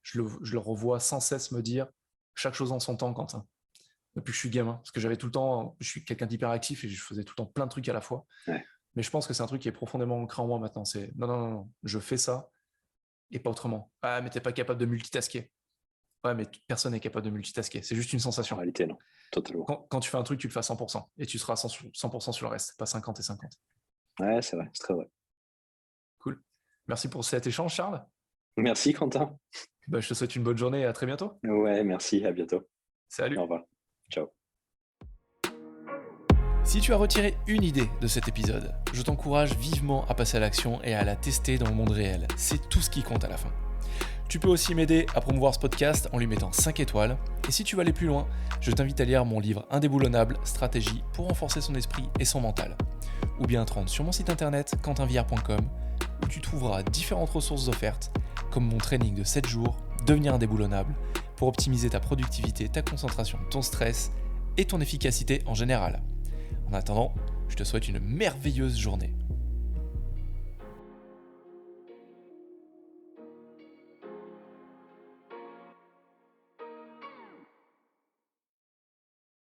je le revois sans cesse me dire, chaque chose en son temps, Quentin. Depuis que je suis gamin, parce que j'avais tout le temps, je suis quelqu'un d'hyperactif et je faisais tout le temps plein de trucs à la fois. Ouais. Mais je pense que c'est un truc qui est profondément ancré en moi maintenant. C'est non, je fais ça et pas autrement. Ah, mais t'es pas capable de multitasker. Ouais, mais personne n'est capable de multitasker. C'est juste une En sensation. réalité, non. Totalement. Quand tu fais un truc, tu le fais à 100%. Et tu seras 100% sur le reste, pas 50 et 50. Ouais, c'est vrai, c'est très vrai. Cool. Merci pour cet échange, Charles. Merci, Quentin. Bah, je te souhaite une bonne journée et à très bientôt. Ouais, merci, à bientôt. Salut. Au revoir. Ciao. Si tu as retiré une idée de cet épisode, je t'encourage vivement à passer à l'action et à la tester dans le monde réel. C'est tout ce qui compte à la fin. Tu peux aussi m'aider à promouvoir ce podcast en lui mettant 5 étoiles. Et si tu veux aller plus loin, je t'invite à lire mon livre Indéboulonnable, stratégie pour renforcer son esprit et son mental. Ou bien à te rendre sur mon site internet quentinviard.com où tu trouveras différentes ressources offertes, comme mon training de 7 jours, Devenir indéboulonnable, pour optimiser ta productivité, ta concentration, ton stress et ton efficacité en général. En attendant, je te souhaite une merveilleuse journée.